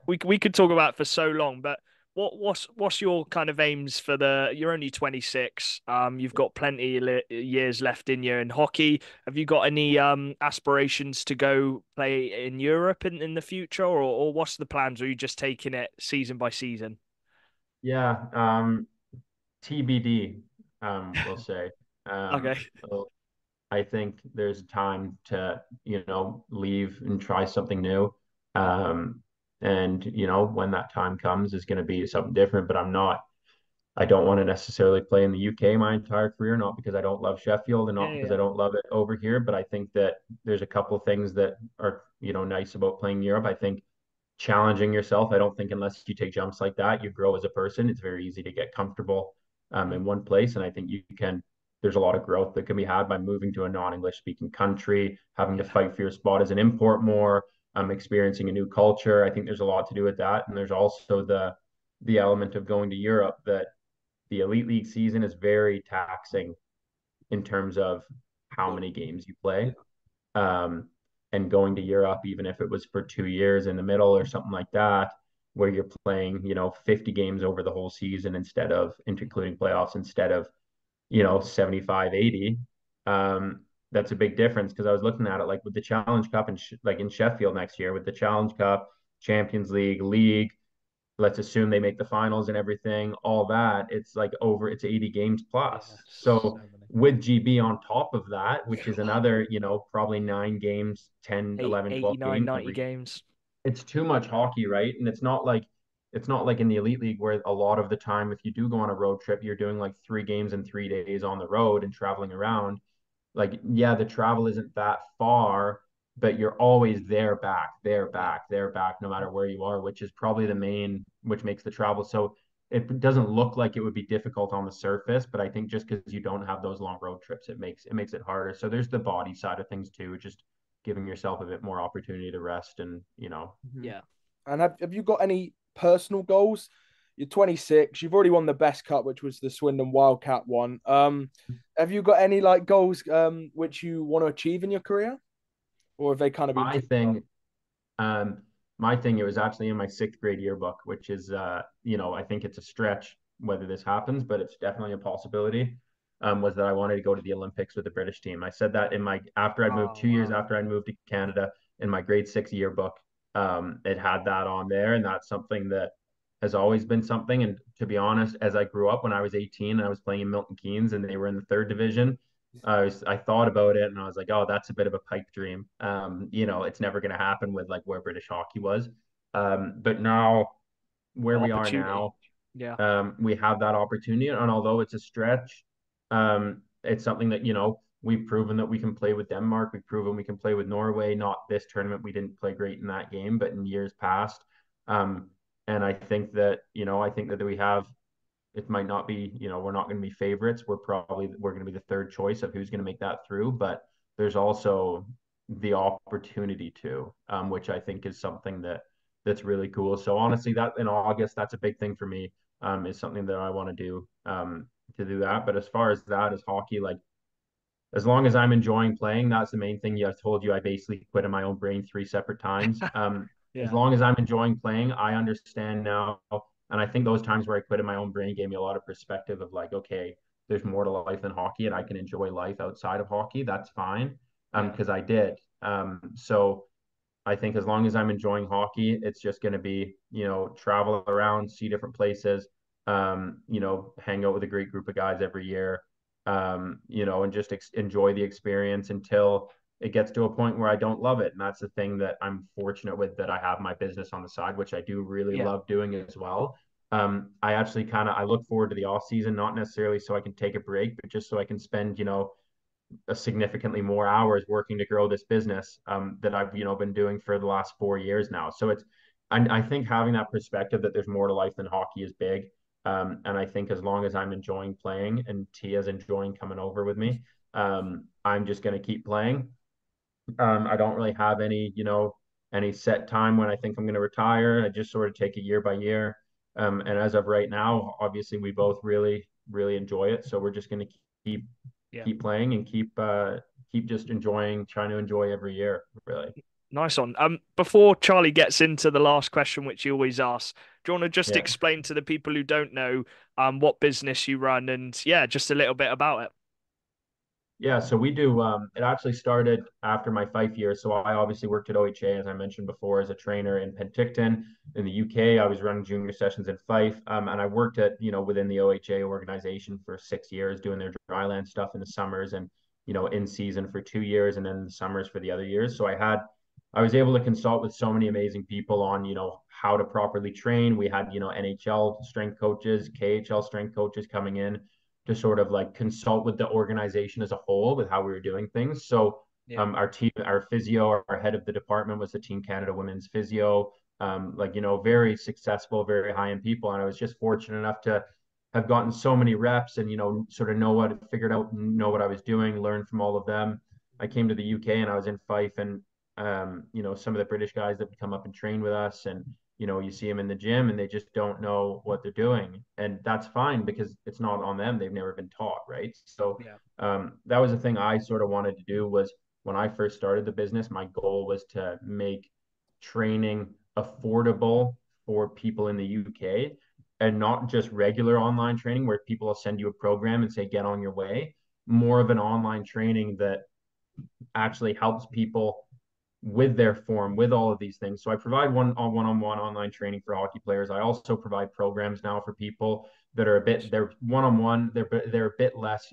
We could talk about it for so long, but what's your kind of aims for the? You're only 26. You've got plenty years left in you in hockey. Have you got any aspirations to go play in Europe in the future, or what's the plans? Or are you just taking it season by season? Yeah, TBD, we'll say. Okay. So I think there's time to, leave and try something new. Um, and, when that time comes, is going to be something different, but I don't want to necessarily play in the UK my entire career, not because I don't love Sheffield and Yeah. not because I Yeah. don't love it over here, but I think that there's a couple of things that are, nice about playing Europe. I think challenging yourself. I don't think unless you take jumps like that, you grow as a person. It's very easy to get comfortable in one place. And I think there's a lot of growth that can be had by moving to a non-English speaking country, having to Yeah. fight for your spot as an import more, experiencing a new culture. I think there's a lot to do with that. And there's also the element of going to Europe that the Elite League season is very taxing in terms of how Well, many games you yeah. play. Um, and going to Europe, even if it was for 2 years in the middle or something like that, where you're playing, 50 games over the whole season instead of including playoffs instead of, 75, 80. That's a big difference because I was looking at it like with the Challenge Cup and like in Sheffield next year with the Challenge Cup, Champions League, let's assume they make the finals and everything, all that, it's 80 games Yeah. plus. So So many. with GB on top of that, which is another, probably 9 games, 10, Eight, 11, 12 89, games 90 every, games. it's too much hockey, right? And it's not like in the Elite League where a lot of the time, if you do go on a road trip, you're doing like 3 games in 3 days on the road and traveling around. Like, yeah, the travel isn't that far, but you're always there, Yeah. back, there, back, no matter where you are, which is probably the main, which makes the travel. So it doesn't look like it would be difficult on the surface, but I think just because you don't have those long road trips, it makes it harder. So there's the body side of things too, just giving yourself a bit more opportunity to rest and, Mhm. Yeah. And have you got any personal goals? You're 26. You've already won the best cup, which was the Swindon Wildcat one. Have you got any like goals which you want to achieve in your career? or have they kind of been My too far? thing, um, my thing, it was actually in my sixth grade yearbook, which is, I think it's a stretch whether this happens, but it's definitely a possibility. Was that I wanted to go to the Olympics with the British team. I said that in my after I'd moved Oh, 2 years wow. after I'd moved to Canada in my grade six yearbook. It had that on there, and that's something that has always been something. And to be honest, as I grew up, when I was 18, I was playing in Milton Keynes, and they were in the third division. I thought about it and I was like, oh, that's a bit of a pipe dream. It's never going to happen with like where British hockey was. But now The where we are opportunity. now, Yeah. we have that opportunity. And although it's a stretch, it's something that, we've proven that we can play with Denmark. We've proven we can play with Norway. Not this tournament. We didn't play great in that game, but in years past. Um, and I think that we have it might not be, we're not going to be favorites. We're going to be the third choice of who's going to make that through. But there's also the opportunity to, which I think is something that's really cool. So honestly, that in August, that's a big thing for me. Is something that I want to do to do that. But as far as that as hockey, like as long as I'm enjoying playing, that's the main thing. Yeah, I told you I basically quit in my own brain three separate times. As Yeah. long as I'm enjoying playing, I understand now. And I think those times where I quit in my own brain gave me a lot of perspective of like, okay, there's more to life than hockey and I can enjoy life outside of hockey. That's fine. Yeah. Because I did. So I think as long as I'm enjoying hockey, it's just going to be, travel around, see different places, hang out with a great group of guys every year, and just enjoy the experience until it gets to a point where I don't love it. And that's the thing that I'm fortunate with, that I have my business on the side, which I do really Yeah. love doing as well. I actually I look forward to the off season, not necessarily so I can take a break, but just so I can spend, a significantly more hours working to grow this business that I've been doing for the last 4 years now. So I think having that perspective that there's more to life than hockey is big. And I think as long as I'm enjoying playing and Tia's enjoying coming over with me, I'm just going to keep playing. I don't really have any set time when I think I'm going to retire. I just sort of take it year by year. And as of right now, obviously we both really, really enjoy it. So we're just going to keep Yeah. keep playing and keep just trying to enjoy every year, really. Nice one. Before Charlie gets into the last question, which he always asks, do you want to just Yeah. explain to the people who don't know, what business you run and yeah, just a little bit about it? Yeah, so we do. It actually started after my Fife year. So I obviously worked at OHA, as I mentioned before, as a trainer in Penticton in the UK. I was running junior sessions in Fife, and I worked at within the OHA organization for 6 years, doing their dryland stuff in the summers, and in season for 2 years, and then the summers for the other years. So I was able to consult with so many amazing people on how to properly train. We had NHL strength coaches, KHL strength coaches coming in to sort of like consult with the organization as a whole with how we were doing things. So Yeah. our team, our physio, our head of the department was the Team Canada Women's Physio. Very successful, very high end people. And I was just fortunate enough to have gotten so many reps and sort of figured out, know what I was doing, learn from all of them. I came to the UK and I was in Fife, and some of the British guys that would come up and train with us, and you see them in the gym and they just don't know what they're doing. And that's fine because it's not on them. They've never been taught, right? So Yeah. that was the thing I sort of wanted to do. Was when I first started the business, my goal was to make training affordable for people in the UK, and not just regular online training where people will send you a program and say, get on your way. More of an online training that actually helps people with their form, with all of these things. So I provide one-on-one online training for hockey players. I also provide programs now for people that are they're one-on-one, they're a bit less,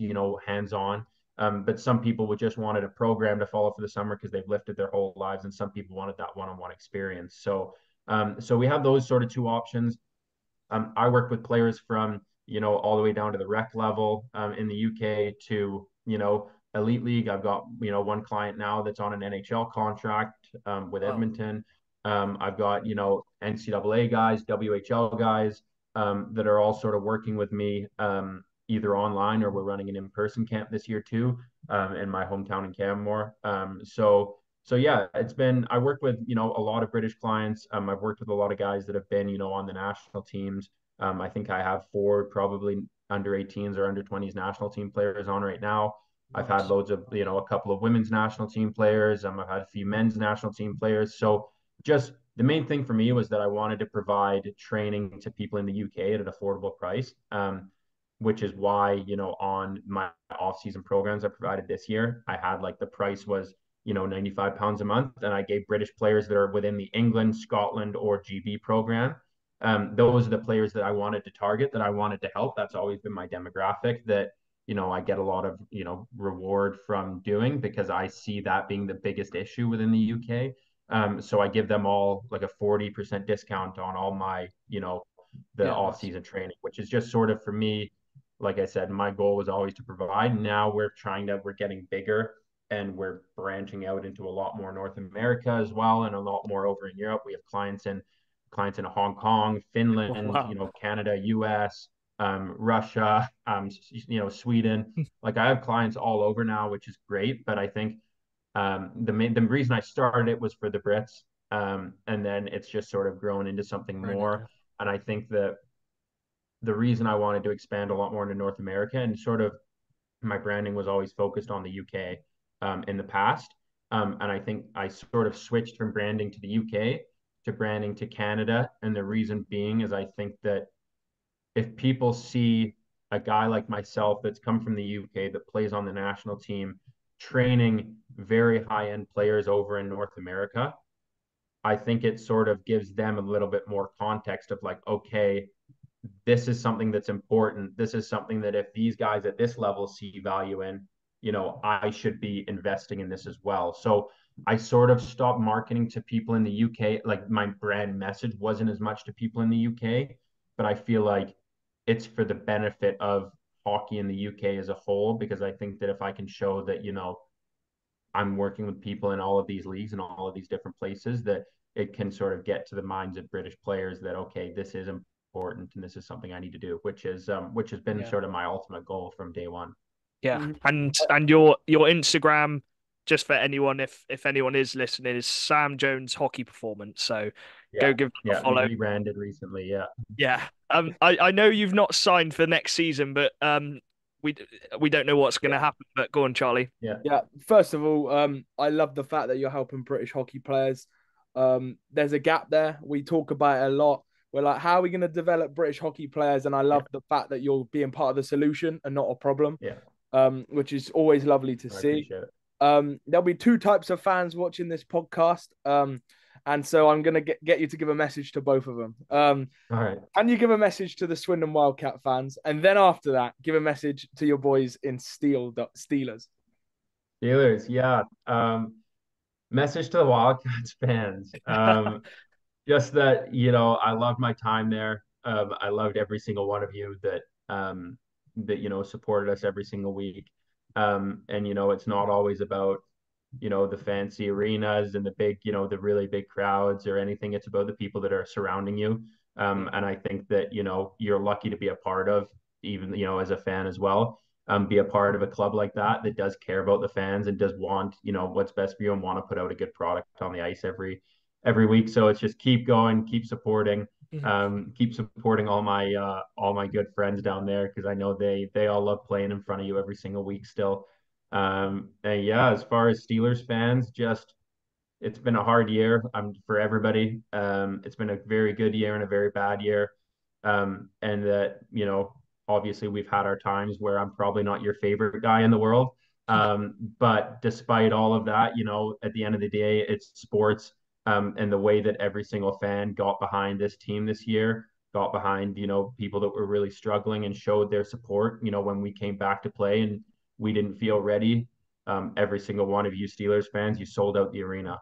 hands-on. But some people would just wanted a program to follow for the summer because they've lifted their whole lives, and some people wanted that one-on-one experience. So we have those sort of two options. I work with players from all the way down to the rec level in the UK to elite league. I've got one client now that's on an NHL contract with Oh, Edmonton. I've got NCAA guys, WHL guys that are all sort of working with me either online, or we're running an in-person camp this year too in my hometown in Canmore. So yeah, I worked with, a lot of British clients. I've worked with a lot of guys that have been, on the national teams. I think I have four probably under 18s or under 20s national team players on right now. I've had Nice. loads of, a couple of women's national team players. I've had a few men's national team players. So just the main thing for me was that I wanted to provide training to people in the UK at an affordable price, which is why, on my off-season programs I provided this year, I had like the price was, £95 a month. And I gave British players that are within the England, Scotland, or GB program. Those are the players that I wanted to target, that I wanted to help. That's always been my demographic that I get a lot of, reward from doing, because I see that being the biggest issue within the UK. So I give them all like a 40% discount on all my, the Yeah, off nice. season training, which is just sort of for me, like I said, my goal was always to provide. Now we're getting bigger, and we're branching out into a lot more North America as well, and a lot more over in Europe. We have clients in Hong Kong, Oh, Finland, wow. Canada, US, Russia, Sweden. Like I have clients all over now, which is great. But I think the reason I started it was for the Brits, and then it's just sort of grown into something more. And I think that the reason I wanted to expand a lot more into North America, and sort of my branding was always focused on the UK in the past. And I think I sort of switched from branding to the UK to branding to Canada. And the reason being is I think that if people see a guy like myself that's come from the UK that plays on the national team, training very high end players over in North America, I think it sort of gives them a little bit more context of like, okay, this is something that's important. This is something that if these guys at this level see value in, I should be investing in this as well. So I sort of stopped marketing to people in the UK. Like my brand message wasn't as much to people in the UK, but I feel like it's for the benefit of hockey in the UK as a whole, because I think that if I can show that, I'm working with people in all of these leagues and all of these different places, that it can sort of get to the minds of British players that, okay, this is important and this is something I need to do, which has been Yeah. sort of my ultimate goal from day one. Yeah. Mhm. And your Instagram, just for anyone, if anyone is listening, is Sam Jones Hockey Performance. So go Yeah, give them a yeah, we follow. rebranded recently. Yeah, Yeah. I know you've not signed for next season, but we we don't know what's gonna yeah, happen. But go on, Charlie. yeah, Yeah, first of all, I love the fact that you're helping British hockey players. There's a gap there. We talk about it a lot. We're like, how are we going to develop British hockey players? And I yeah, love the fact that you're being part of the solution and not a problem, yeah. which is always lovely to I see. appreciate it. There'll be two types of fans watching this podcast. And so I'm going to get you to give a message to both of them. All right. Can you give a message to the Swindon Wildcat fans? And then after that, give a message to your boys in Steelers. Steelers, yeah. Message to the Wildcats fans. Just that, I loved my time there. I loved every single one of you that supported us every single week. And it's not always about the fancy arenas and the big, the really big crowds or anything. It's about the people that are surrounding you. Yeah. And I think that you're lucky to be a part of, even as a fan as well. Be a part of a club like that does care about the fans and does want what's best for you and want to put out a good product on the ice every week. So it's just keep going, keep supporting all my good friends down there, because I know they all love playing in front of you every single week still. And yeah, as far as Steelers fans, just it's been a hard year for everybody. It's been a very good year and a very bad year. And that, obviously we've had our times where I'm probably not your favorite guy in the world. But despite all of that, at the end of the day, it's sports. And the way that every single fan got behind this team this year, got behind, people that were really struggling and showed their support, when we came back to play and we didn't feel ready. Every single one of you Steelers fans, you sold out the arena,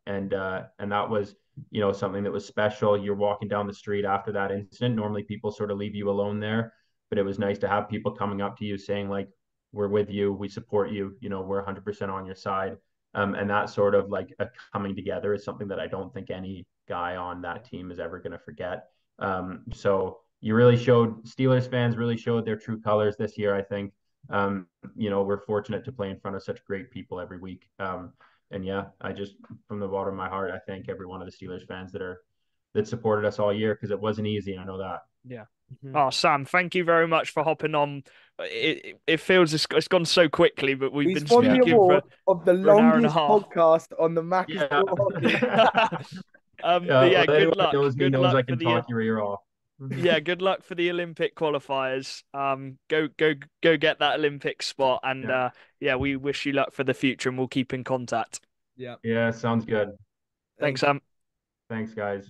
and that was something that was special. You're walking down the street after that incident. Normally, people sort of leave you alone there, but it was nice to have people coming up to you saying like, "We're with you, we support you. We're 100% on your side." And that sort of like a coming together is something that I don't think any guy on that team is ever going to forget. So Steelers fans really showed their true colors this year, I think. We're fortunate to play in front of such great people every week. And yeah, I just, from the bottom of my heart, I thank every one of the Steelers fans that supported us all year, because it wasn't easy. I know that. Yeah. Mhm. Oh, Sam, thank you very much for hopping on. It feels it's gone so quickly, but we've He's been won the Yeah. speaking award of the for an hour and a longest half. podcast on the Macca Yeah. Sport Hockey. But Yeah. yeah, Well, anyone good that luck. knows me Good knows luck I for can the talk your ear off. yeah, good luck for the Olympic qualifiers. Go get that Olympic spot, and Yeah. yeah, we wish you luck for the future, and we'll keep in contact. Yeah. Yeah. Sounds good. Thanks, Thank Sam. Thanks, guys.